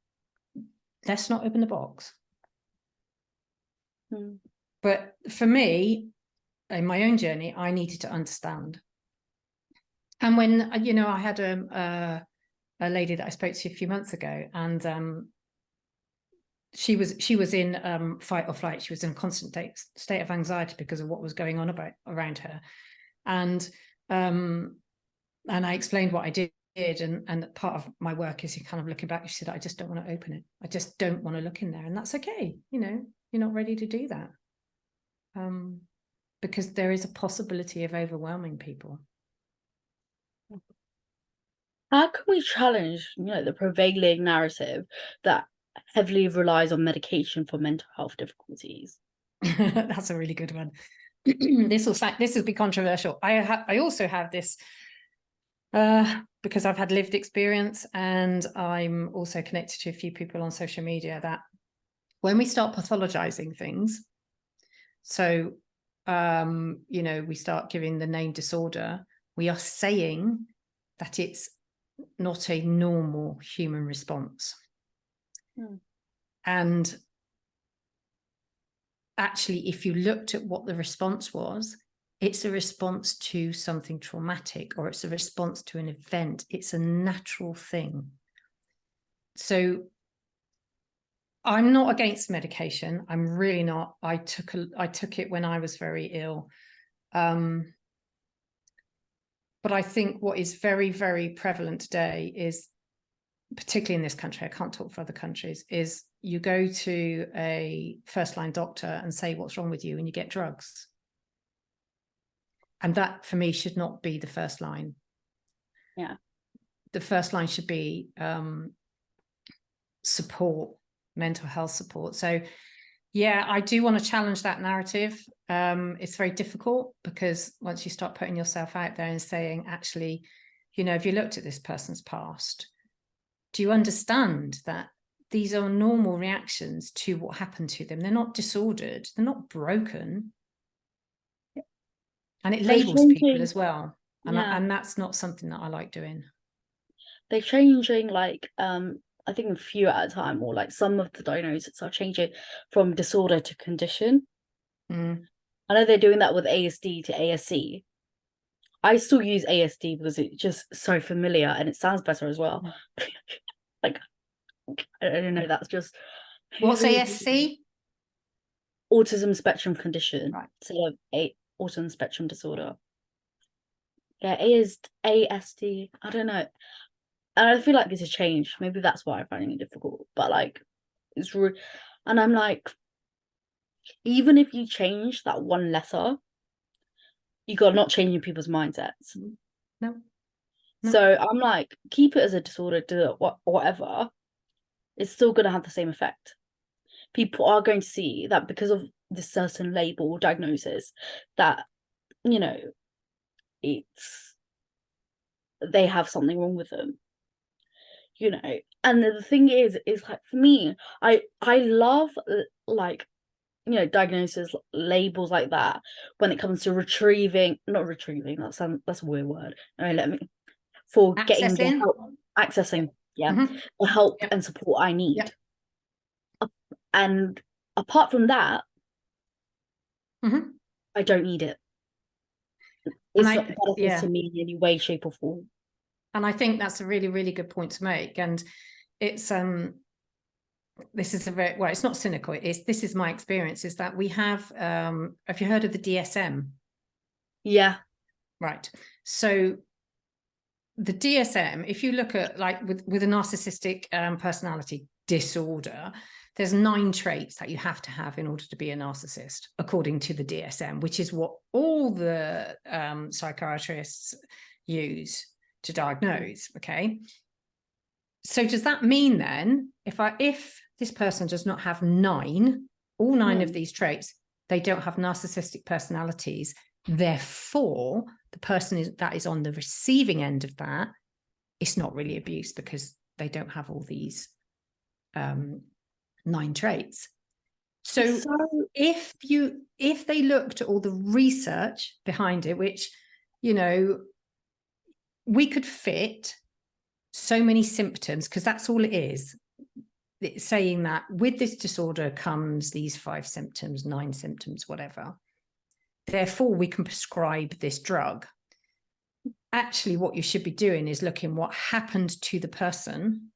let's not open the box. But for me, in my own journey, I needed to understand. And when, you know, I had a lady that I spoke to a few months ago, and she was in fight or flight. She was in a constant state of anxiety because of what was going on around her. And I explained what I did, and part of my work is kind of looking back. She said, I just don't want to open it. I just don't want to look in there. And that's okay. You know, you're not ready to do that. Because there is a possibility of overwhelming people. How can we challenge, you know, the prevailing narrative that heavily relies on medication for mental health difficulties? That's a really good one. This will be controversial. I also have this because I've had lived experience, and I'm also connected to a few people on social media, that when we start pathologizing things, so you know, we start giving the name disorder, we are saying that it's not a normal human response. And actually, if you looked at what the response was, it's a response to something traumatic, or it's a response to an event. It's a natural thing. So I'm not against medication. I'm really not. I took it when I was very ill. But I think what is very, very prevalent today is, particularly in this country, I can't talk for other countries, is you go to a first-line doctor and say, what's wrong with you? And you get drugs. And that, for me, should not be the first line. Yeah. The first line should be support, mental health support. So, yeah, I do want to challenge that narrative. It's very difficult because once you start putting yourself out there and saying, actually, you know, if you looked at this person's past, do you understand that these are normal reactions to what happened to them? They're not disordered. They're not broken. And it labels people as well. And, and that's not something that I like doing. They're changing, like, I think a few at a time, or like some of the diagnoses are changing from disorder to condition. I know they're doing that with ASD to ASC. I still use ASD because it's just so familiar and it sounds better as well. Like, I don't know, that's just... What's ASC? Autism spectrum condition. Right. So autism spectrum disorder. Yeah, ASD. I don't know. And I feel like this has changed. Maybe that's why I'm finding it difficult. But like, it's and I'm like, even if you change that one letter, you got not changing people's mindsets. No. So I'm like, keep it as a disorder, do it, whatever. It's still going to have the same effect. People are going to see that because of this certain label or diagnosis, that, you know, they have something wrong with them. You know, and the thing is like, for me, I love, like, you know, diagnosis, labels like that when it comes to not retrieving, that's a weird word. For Accessing. getting the help, accessing, the help and support I need. And apart from that, I don't need it. It's not benefits to me in any way, shape, or form. And I think that's a really, really good point to make. And it's this is a very, well, it's not cynical. This is my experience, is that we have you heard of the DSM? Yeah. Right. So the DSM, if you look at, like, with a narcissistic personality disorder, there's 9 traits that you have to have in order to be a narcissist, according to the DSM, which is what all the psychiatrists use to diagnose. Okay. So does that mean then, if this person does not have all nine of these traits, they don't have narcissistic personalities, therefore the person that is on the receiving end of that, it's not really abuse because they don't have all these 9 traits. So if they looked at all the research behind it, which, you know, we could fit so many symptoms, because that's all it is. It's saying that with this disorder comes these 5 symptoms, 9 symptoms, whatever. Therefore, we can prescribe this drug. Actually, what you should be doing is looking what happened to the person,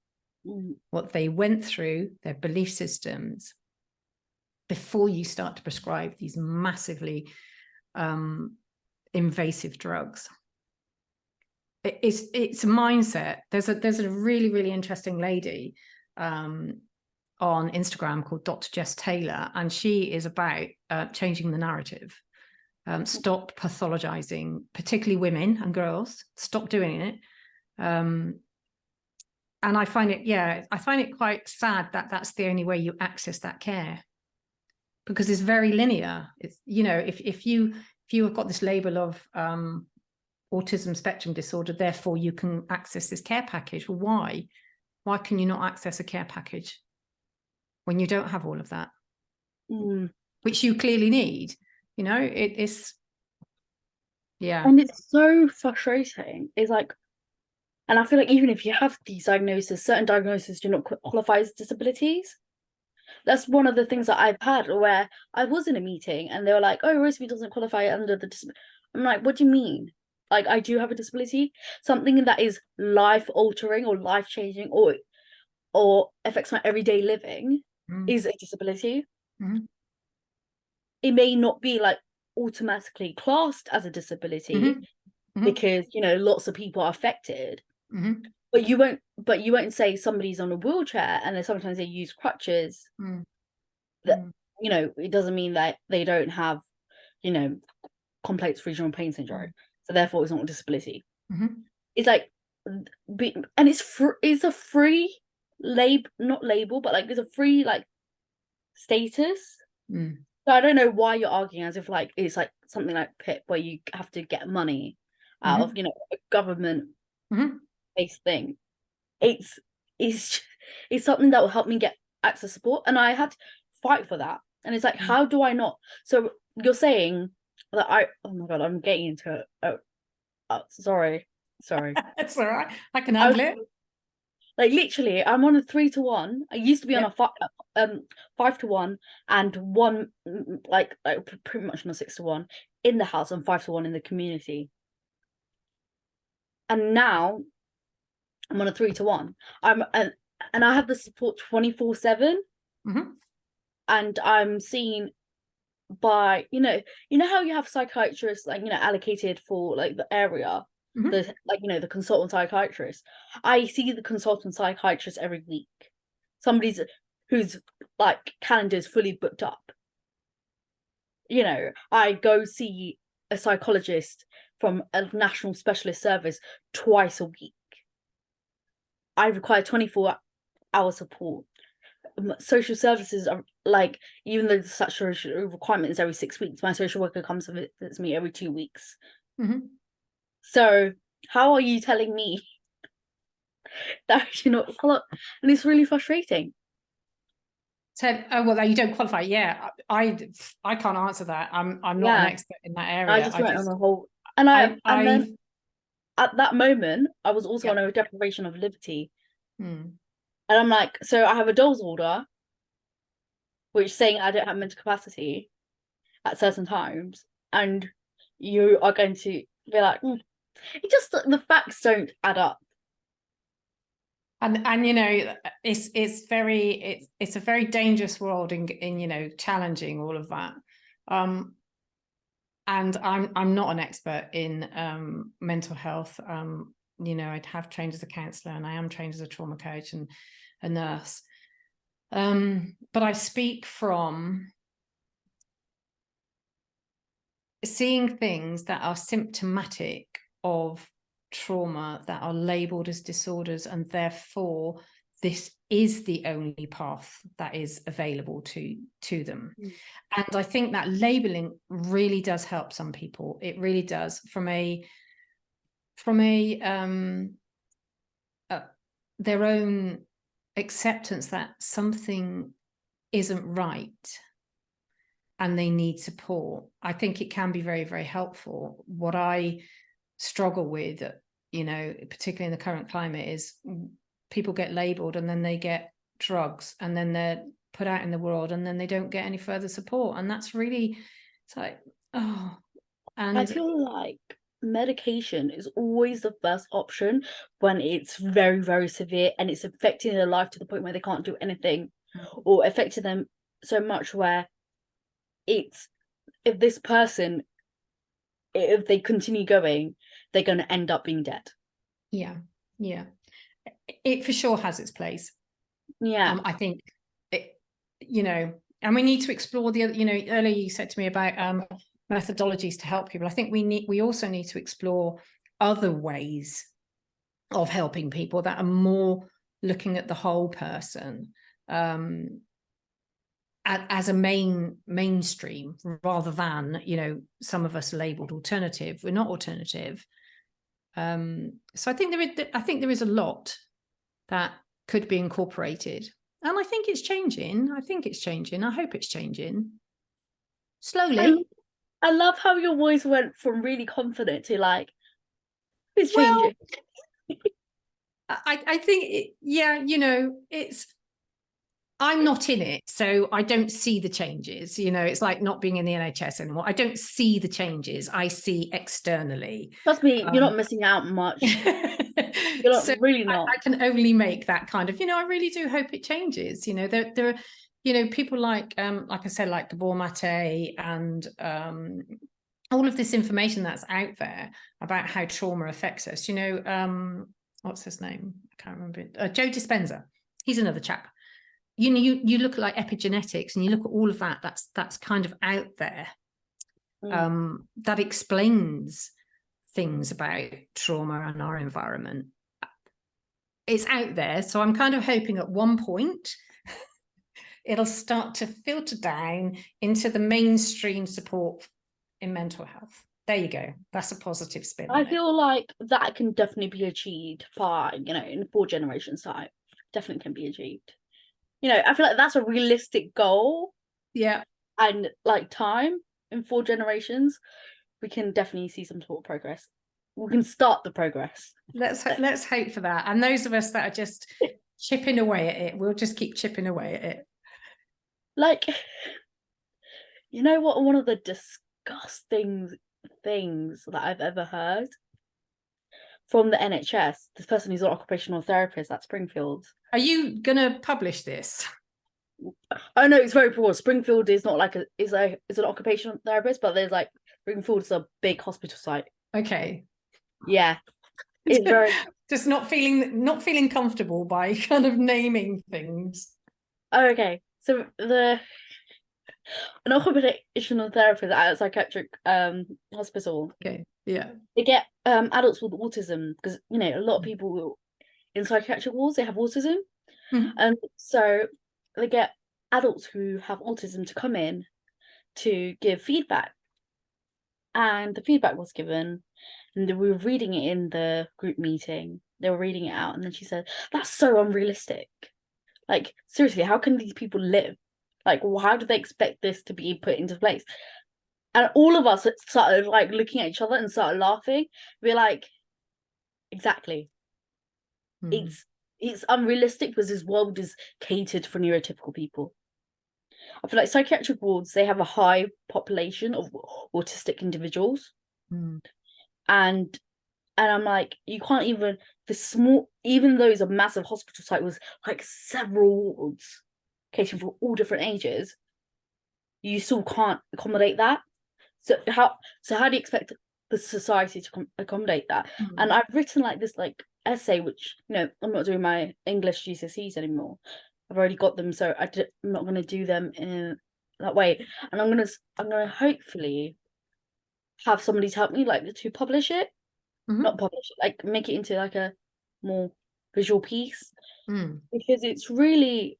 what they went through, their belief systems, before you start to prescribe these massively invasive drugs. It's a mindset. There's a really, really interesting lady on Instagram called Dr. Jess Taylor, and she is about changing the narrative. Stop pathologizing, particularly women and girls. Stop doing it. And I find it quite sad that that's the only way you access that care, because it's very linear. It's, you know, if you have got this label of autism spectrum disorder, therefore you can access this care package. Well, why can you not access a care package when you don't have all of that, which you clearly need? You know, it's and it's so frustrating. It's like, and I feel like even if you have these diagnoses, certain diagnoses do not qualify as disabilities. That's one of the things that I've had, where I was in a meeting and they were like, oh, Rosie doesn't qualify under the disability. I'm like, what do you mean? Like, I do have a disability, something that is life altering or life changing, or or affects my everyday living is a disability. It may not be like automatically classed as a disability because, you know, lots of people are affected. But you won't say somebody's on a wheelchair and then sometimes they use crutches. That, you know, it doesn't mean that they don't have, you know, complex regional pain syndrome. So therefore it's not a disability. It's like, and it's a free not label, but like it's a free like status. So I don't know why you're arguing as if like it's like something like PIP where you have to get money out of, you know, a government based thing. It's something that will help me get access support, and I had to fight for that. And it's like, how do I not? So you're saying that oh my god, I'm getting into it. Sorry. That's all right. I can handle it. Like literally, I'm on a 3-to-1. I used to be on a 5-to-1 and one like pretty much on a 6-to-1 in the house and 5-to-1 in the community. And now I'm on a 3-to-1. And I have the support 24/7. And I'm seen by, you know how you have psychiatrists like, you know, allocated for like the area. The like, you know, the consultant psychiatrist. I see the consultant psychiatrist every week. Somebody's whose like calendar is fully booked up. You know, I go see a psychologist from a national specialist service twice a week. I require 24-hour support. Social services are like, even though the statutory requirement is every 6 weeks, my social worker comes and visits me every 2 weeks. So how are you telling me that you're not? And it's really frustrating. So, well, you don't qualify. Yeah, I can't answer that. I'm not an expert in that area. I just went on a whole, and then at that moment I was also on a deprivation of liberty, and I'm like, so I have a Dole's order, which is saying I don't have mental capacity at certain times, and you are going to be like, it just, the facts don't add up. And you know, it's a very dangerous world in you know, challenging all of that. And I'm not an expert in mental health. You know, I have trained as a counsellor and I am trained as a trauma coach and a nurse. But I speak from seeing things that are symptomatic of trauma, that are labelled as disorders, and therefore this is the only path that is available to them. And I think that labelling really does help some people. It really does, from their own acceptance that something isn't right and they need support. I think it can be very, very helpful. What I struggle with, you know, particularly in the current climate, is people get labelled and then they get drugs and then they're put out in the world and then they don't get any further support. And that's really, it's like, oh. And I feel like medication is always the first option when it's very, very severe and it's affecting their life to the point where they can't do anything, or affecting them so much where it's, if this person, if they continue going, they're going to end up being dead. Yeah it for sure has its place. I think it, you know, and we need to explore the other, you know, earlier you said to me about methodologies to help people. I think we also need to explore other ways of helping people that are more looking at the whole person, as a mainstream, rather than, you know, some of us labeled alternative. We're not alternative. So I think there is a lot that could be incorporated, and I think it's changing. I hope it's changing slowly. I love how your voice went from really confident to like, it's changing. I think you know, it's I'm not in it, so I don't see the changes. You know, it's like not being in the NHS anymore. I don't see the changes. I see externally. Trust me, you're not missing out much. You're not, So really not. I can only make that kind of, you know, I really do hope it changes. You know, there are, you know, people like I said, like Gabor Mate and all of this information that's out there about how trauma affects us. You know, what's his name? I can't remember it. Joe Dispenza. He's another chap. You know, you look at like epigenetics and you look at all of that. That's kind of out there. That explains things about trauma and our environment. It's out there, so I'm kind of hoping at one point it'll start to filter down into the mainstream support in mental health. There you go. That's a positive spin. I feel like that can definitely be achieved by, you know, in 4 generations time. Definitely can be achieved. You know, I feel like that's a realistic goal. Yeah. And like time in 4 generations, we can definitely see some sort of progress. We can start the progress. Let's hope for that. And those of us that are just chipping away at it, we'll just keep chipping away at it. Like, you know what? One of the disgusting things that I've ever heard from the NHS, this person who's an occupational therapist at Springfield. Are you gonna publish this? Oh no, it's very broad. Springfield is not like is an occupational therapist, but there's like Springfield is a big hospital site. Okay. Yeah. It's very just not feeling comfortable by kind of naming things. Oh, okay. So an occupational therapist at a psychiatric hospital. Okay. Yeah. They get adults with autism because, you know, a lot of people in psychiatric wards, they have autism. And so they get adults who have autism to come in to give feedback. And the feedback was given, and we were reading it in the group meeting. They were reading it out, and then she said, "That's so unrealistic. Like, seriously, how can these people live? Like, how do they expect this to be put into place?" And all of us started like looking at each other and started laughing. We're like, exactly. It's unrealistic because this world is catered for neurotypical people. I feel like psychiatric wards, they have a high population of autistic individuals. And I'm like, you can't even, even though it's a massive hospital site with like several wards catering for all different ages, you still can't accommodate that. So how do you expect the society to accommodate that? And I've written like this like essay, which, you know, I'm not doing my English GCSEs anymore. I've already got them, so I'm not going to do them in that way. And I'm gonna hopefully have somebody to help me, like, to publish it, not publish it, like make it into like a more visual piece, because it's really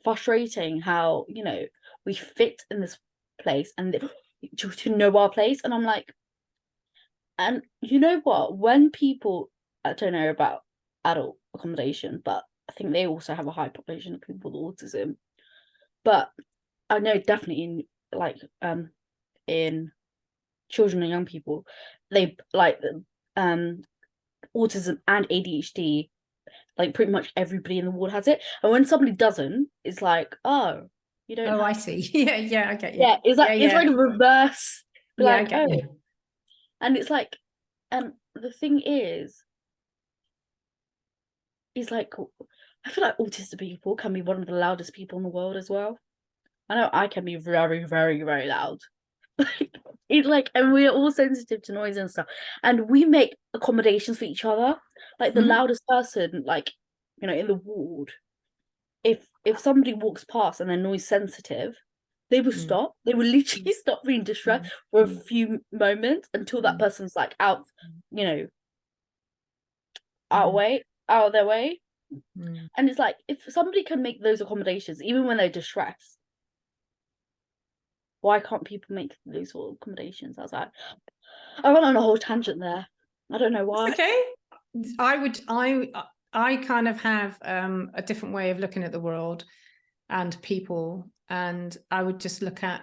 frustrating how, you know, we fit in this place and to know our place. And I'm like, and you know what? When people, I don't know about adult accommodation, but I think they also have a high population of people with autism. But I know definitely in like in children and young people, they like autism and ADHD, like pretty much everybody in the ward has it. And when somebody doesn't, it's like, oh, you don't. Oh, I see. Yeah, I get you. Yeah, it's like it's like a reverse. Yeah, Like, I get you. And it's like, and the thing is like, I feel like autistic people can be one of the loudest people in the world as well. I know I can be very, very, very loud. It's like, and we're all sensitive to noise and stuff, and we make accommodations for each other. Like the loudest person, like, you know, in the ward, if somebody walks past and they're noise sensitive, they will stop. They will literally stop being distracted for a few moments until that person's like out, you know, out of their way. And it's like, if somebody can make those accommodations even when they're distressed, why can't people make those sort of accommodations? I was like, I went on a whole tangent there. I don't know why. It's okay. I kind of have a different way of looking at the world and people, and I would just look at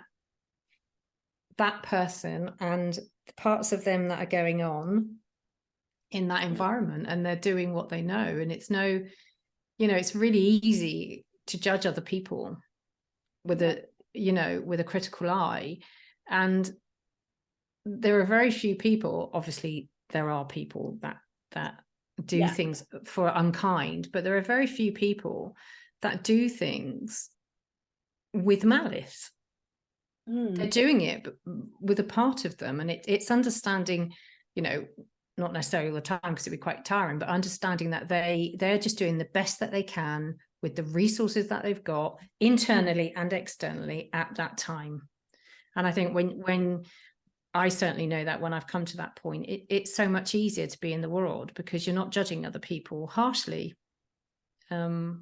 that person and the parts of them that are going on in that environment, and they're doing what they know. And it's no, you know, it's really easy to judge other people with a, you know, with a critical eye. And there are very few people, obviously there are people that do things for unkind, but there are very few people that do things with malice. They're doing it with a part of them, and it's understanding, you know, not necessarily all the time because it'd be quite tiring, but understanding that they're just doing the best that they can with the resources that they've got internally and externally at that time. And I think when I certainly know that when I've come to that point, it's so much easier to be in the world because you're not judging other people harshly. It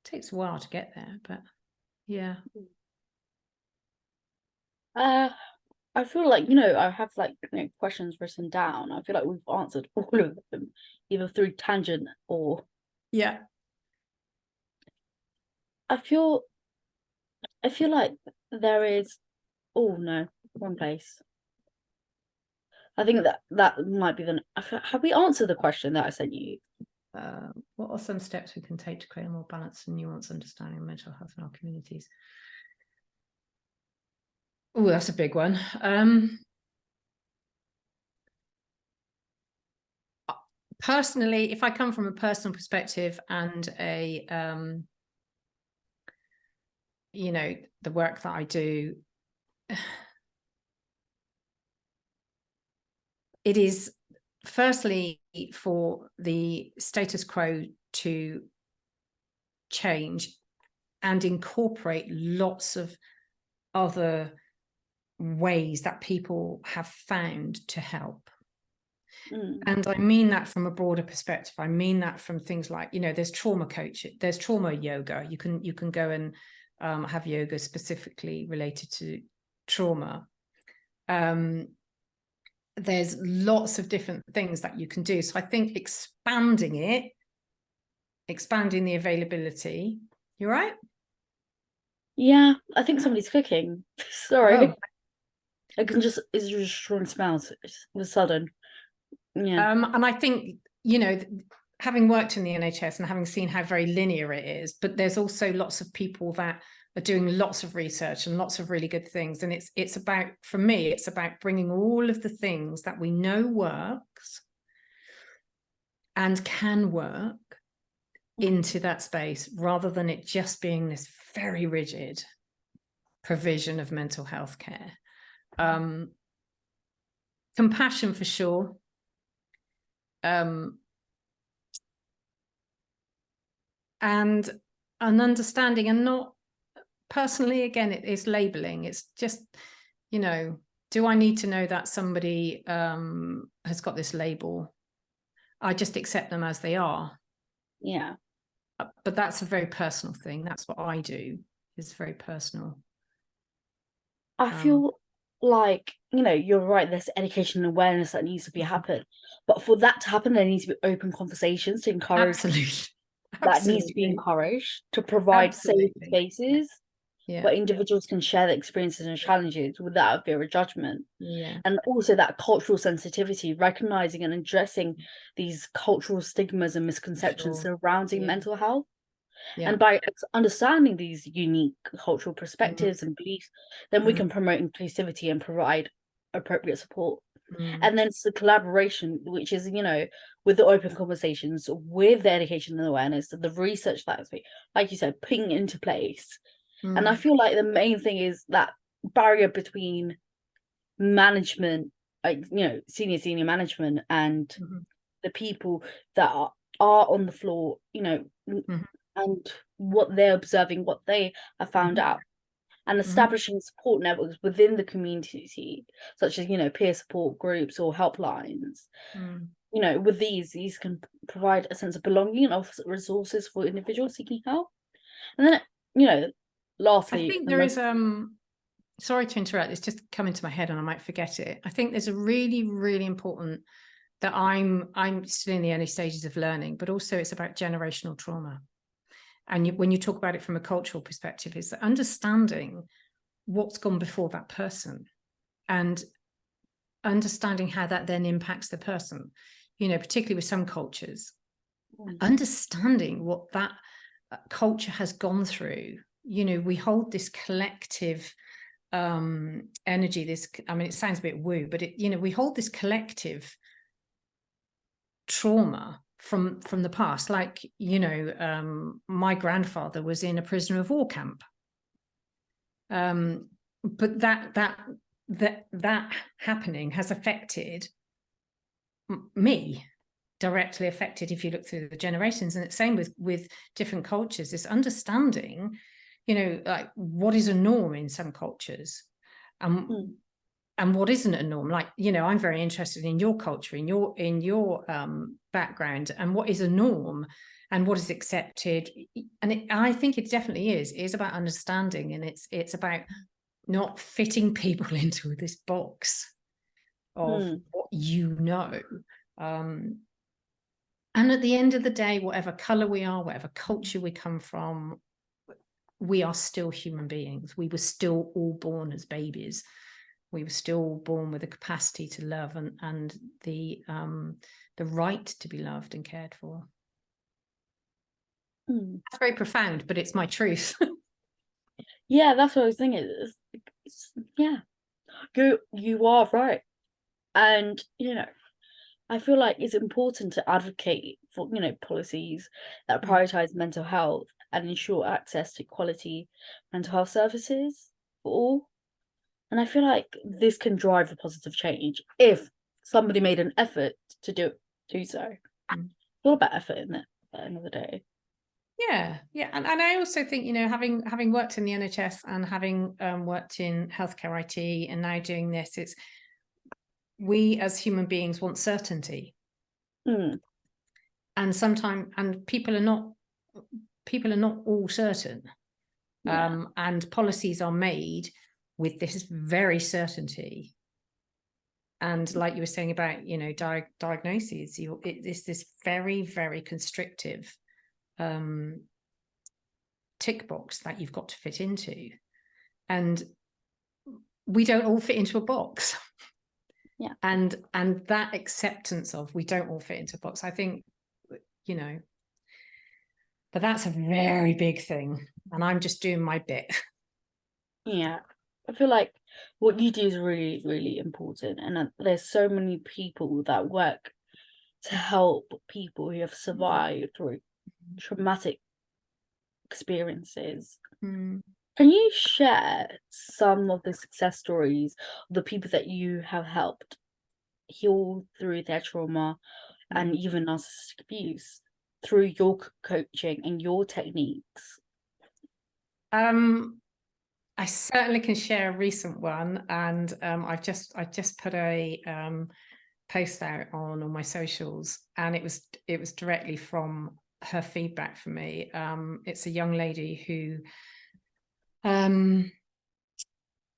takes a while to get there, but yeah. I feel like, you know, I have like, you know, questions written down. I feel like we've answered all of them, either through tangent or I feel like there is, oh no, wrong place. I think that might be have we answered the question that I sent you? What are some steps we can take to create a more balanced and nuanced understanding of mental health in our communities? Oh, that's a big one. Personally, if I come from a personal perspective and a, you know, the work that I do, it is firstly for the status quo to change and incorporate lots of other ways that people have found to help. And I mean that from a broader perspective. I mean that from things like, you know, there's trauma coaching, there's trauma yoga. You can go and have yoga specifically related to trauma. There's lots of different things that you can do. So I think expanding the availability. You right? Yeah, I think somebody's cooking. Sorry. Oh. It's just strong smells all of a sudden. Yeah. And I think, you know, having worked in the NHS and having seen how very linear it is, but there's also lots of people that are doing lots of research and lots of really good things. And it's about, for me, it's about bringing all of the things that we know works and can work into that space, rather than it just being this very rigid provision of mental health care. Compassion for sure. And an understanding, and not personally, again, it is labeling. It's just, you know, do I need to know that somebody has got this label? I just accept them as they are. Yeah. But that's a very personal thing. That's what I do. It's very personal. I feel like, you know, you're right, there's education and awareness that needs to be happen. But for that to happen, there needs to be open conversations to encourage. Absolutely. That needs to be encouraged, to provide safe spaces where individuals can share their experiences and challenges without fear of judgment. And also that cultural sensitivity, recognizing and addressing these cultural stigmas and misconceptions surrounding mental health. And by understanding these unique cultural perspectives and beliefs, then we can promote inclusivity and provide appropriate support. And then it's the collaboration, which is, you know, with the open conversations, with the education and awareness, the research that's, like you said, putting into place. And I feel like the main thing is that barrier between management, like, you know, senior management and the people that are on the floor, you know, and what they're observing, what they have found out. And establishing support networks within the community, such as, you know, peer support groups or helplines. You know, with these can provide a sense of belonging and offer resources for individuals seeking help. And then, you know, lastly, I think there is sorry to interrupt, it's just come into my head and I might forget it. I think there's a really, really important that I'm still in the early stages of learning, but also it's about generational trauma. And when you talk about it from a cultural perspective, is understanding what's gone before that person and understanding how that then impacts the person, you know, particularly with some cultures, understanding what that culture has gone through. We hold this collective energy, it sounds a bit woo, but we hold this collective trauma from the past. Like, my grandfather was in a prisoner of war camp. But that happening has affected me, directly affected, if you look through the generations. And it's same with different cultures, this understanding, like what is a norm in some cultures, and what isn't a norm. Like, I'm very interested in your culture, in your background, and what is a norm and what is accepted. And I think it definitely is about understanding, and it's about not fitting people into this box of what and at the end of the day, whatever color we are, whatever culture we come from, we are still human beings. We were still all born as babies. We were still born with the capacity to love and the right to be loved and cared for. That's very profound, but it's my truth. Yeah, that's what I was thinking. Yeah, you are right. And, I feel like it's important to advocate for, policies that prioritize mental health and ensure access to quality mental health services for all. And I feel like this can drive a positive change if somebody made an effort to do so. It's all about effort, isn't it, at the end of the day? Yeah. And I also think, having worked in the NHS and having worked in healthcare IT and now doing this, we as human beings want certainty. And sometimes, people are not all certain. And policies are made with this very certainty. And like you were saying about, diagnoses, it's this very, very constrictive tick box that you've got to fit into. And we don't all fit into a box. Yeah. And that acceptance of we don't all fit into a box, I think, but that's a very big thing. And I'm just doing my bit. Yeah. I feel like what you do is really, really important. And there's so many people that work to help people who have survived through traumatic experiences. Can you share some of the success stories of the people that you have helped heal through their trauma and even narcissistic abuse through your coaching and your techniques? I certainly can share a recent one, and I just put a post out on all my socials, and it was directly from her feedback for me. It's a young lady who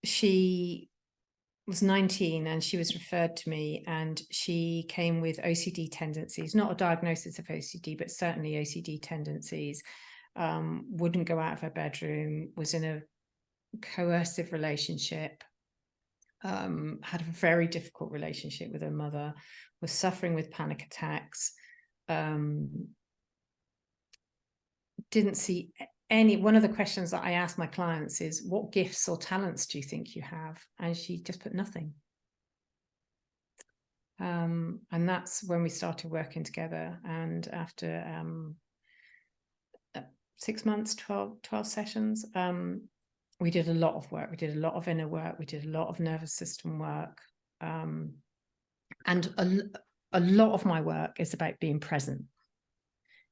she was 19 and she was referred to me, and she came with OCD tendencies, not a diagnosis of OCD, but certainly OCD tendencies. Wouldn't go out of her bedroom, was in a coercive relationship, had a very difficult relationship with her mother, was suffering with panic attacks, didn't see one of the questions that I ask my clients is, what gifts or talents do you think you have? And she just put nothing. And that's when we started working together. And after 6 months, 12 sessions, we did a lot of work. We did a lot of inner work. We did a lot of nervous system work. And a lot of my work is about being present.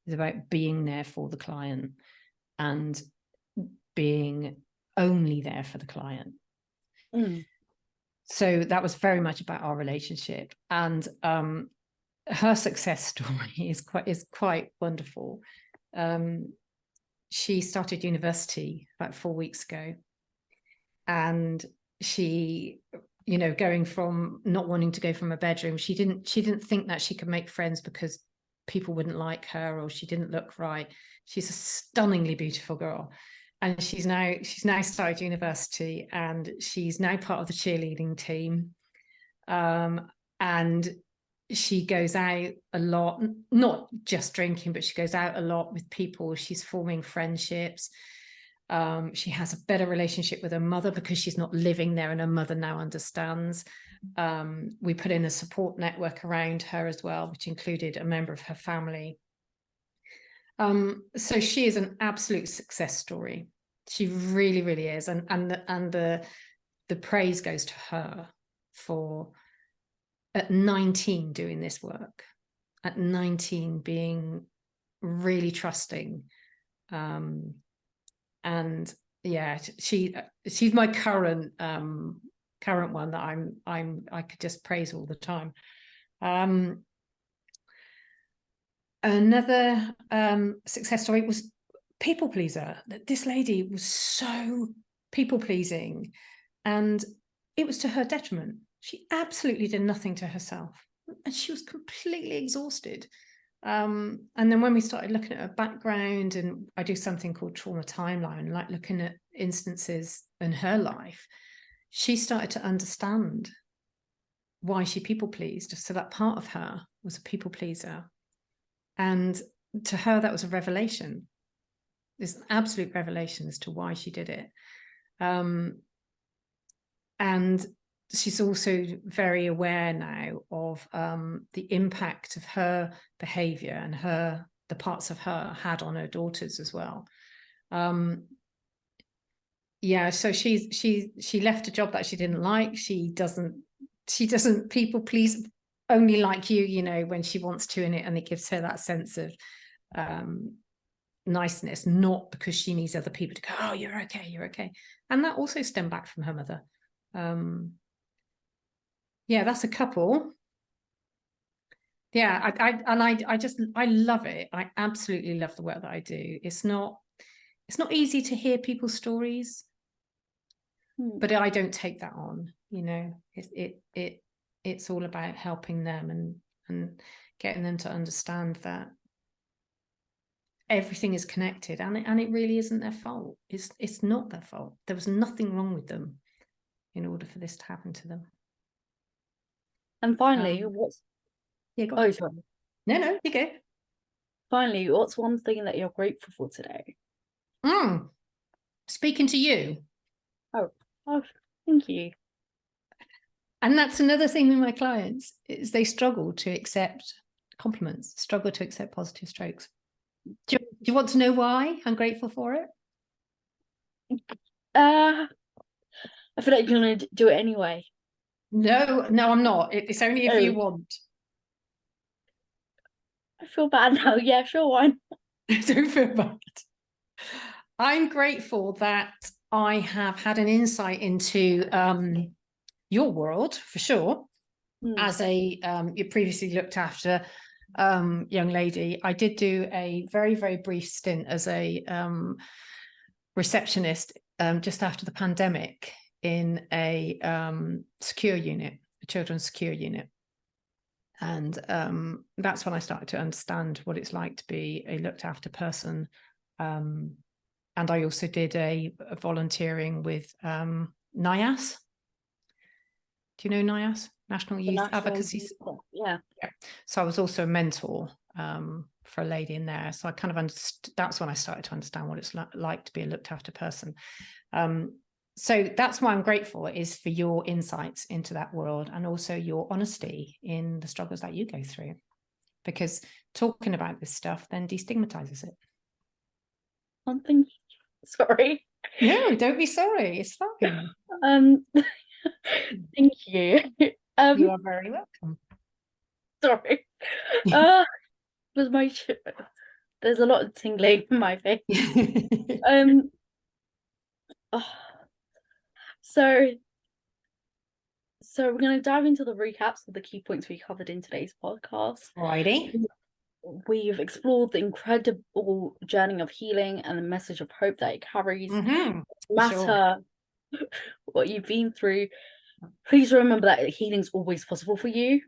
It's about being there for the client and being only there for the client. So that was very much about our relationship. And her success story is quite wonderful. She started university about 4 weeks ago, and she, going from not wanting to go from a bedroom, she didn't think that she could make friends because people wouldn't like her or she didn't look right. She's a stunningly beautiful girl, and she's now started university, and she's now part of the cheerleading team, and she goes out a lot, not just drinking, but she goes out a lot with people. She's forming friendships. She has a better relationship with her mother because she's not living there, and her mother now understands. We put in a support network around her as well, which included a member of her family. So she is an absolute success story. She really, really is. And the praise goes to her for, at 19, doing this work, at 19 being really trusting. And yeah, she's my current one that I could just praise all the time. Another success story was people pleaser. This lady was so people pleasing, and it was to her detriment. She absolutely did nothing to herself, and she was completely exhausted. And then when we started looking at her background, and I do something called trauma timeline, like looking at instances in her life, she started to understand why she people pleased. So that part of her was a people pleaser. And to her, that was a revelation. It's an absolute revelation as to why she did it. And she's also very aware now of the impact of her behavior and the parts of her had on her daughters as well. Yeah, so she left a job that she didn't like. She doesn't people please only like you know, when she wants to in it, and it gives her that sense of niceness, not because she needs other people to go, oh, you're okay. And that also stemmed back from her mother. Yeah, that's a couple. Yeah, I love it. I absolutely love the work that I do. It's not easy to hear people's stories, but I don't take that on, you know. It's all about helping them and getting them to understand that everything is connected, and it really isn't their fault. It's not their fault. There was nothing wrong with them in order for this to happen to them. And finally, Yeah, go on. on. Oh, sorry. No, you go. Finally, what's one thing that you're grateful for today? Speaking to you. Oh, thank you. And that's another thing with my clients, is they struggle to accept compliments, struggle to accept positive strokes. Do you want to know why I'm grateful for it? I feel like you're going to do it anyway. No, I'm not. It's only if you want. I feel bad now. Yeah, sure, why not? Don't feel bad. I'm grateful that I have had an insight into your world, for sure. As a you previously looked after young lady. I did do a very, very brief stint as a receptionist just after the pandemic in a secure unit, a children's secure unit. And that's when I started to understand what it's like to be a looked after person. And I also did a volunteering with NIAS. Do you know NIAS? National Youth Advocacy. Yeah. So I was also a mentor for a lady in there. So I kind of understood, that's when I started to understand what it's like to be a looked after person. So that's why I'm grateful, is for your insights into that world, and also your honesty in the struggles that you go through, because talking about this stuff then destigmatizes it. Something. Sorry. No, don't be sorry. It's fine. Thank you. You are very welcome. Sorry. There's a lot of tingling in my face. So we're going to dive into the recaps of the key points we covered in today's podcast. Alrighty. We've explored the incredible journey of healing and the message of hope that it carries. No matter what you've been through, please remember that healing is always possible for you.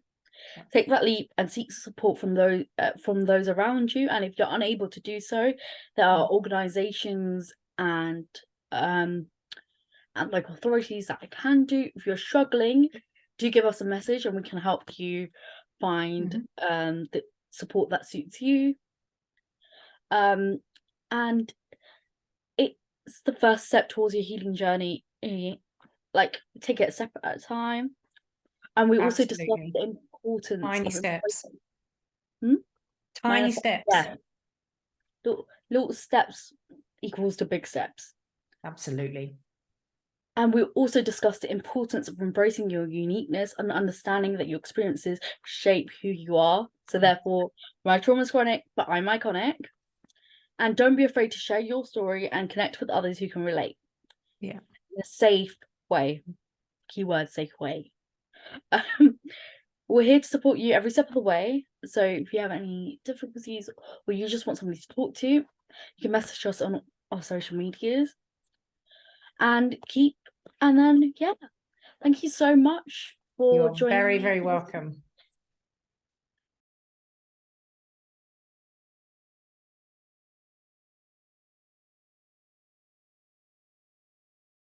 Take that leap and seek support from those around you. And if you're unable to do so, there are organizations and local authorities that can do. If you're struggling, do give us a message and we can help you find the support that suits you. And it's the first step towards your healing journey. Like, take it a step at a time. And we also discussed the importance tiny of steps. Tiny steps. Yeah. Little steps equals to big steps. Absolutely. And we also discussed the importance of embracing your uniqueness and understanding that your experiences shape who you are. So therefore, my trauma is chronic, but I'm iconic. And don't be afraid to share your story and connect with others who can relate. Yeah. In a safe way. Keyword, safe way. We're here to support you every step of the way. So if you have any difficulties or you just want somebody to talk to, you can message us on our social medias. And then, thank you so much for joining me. You're very, very welcome.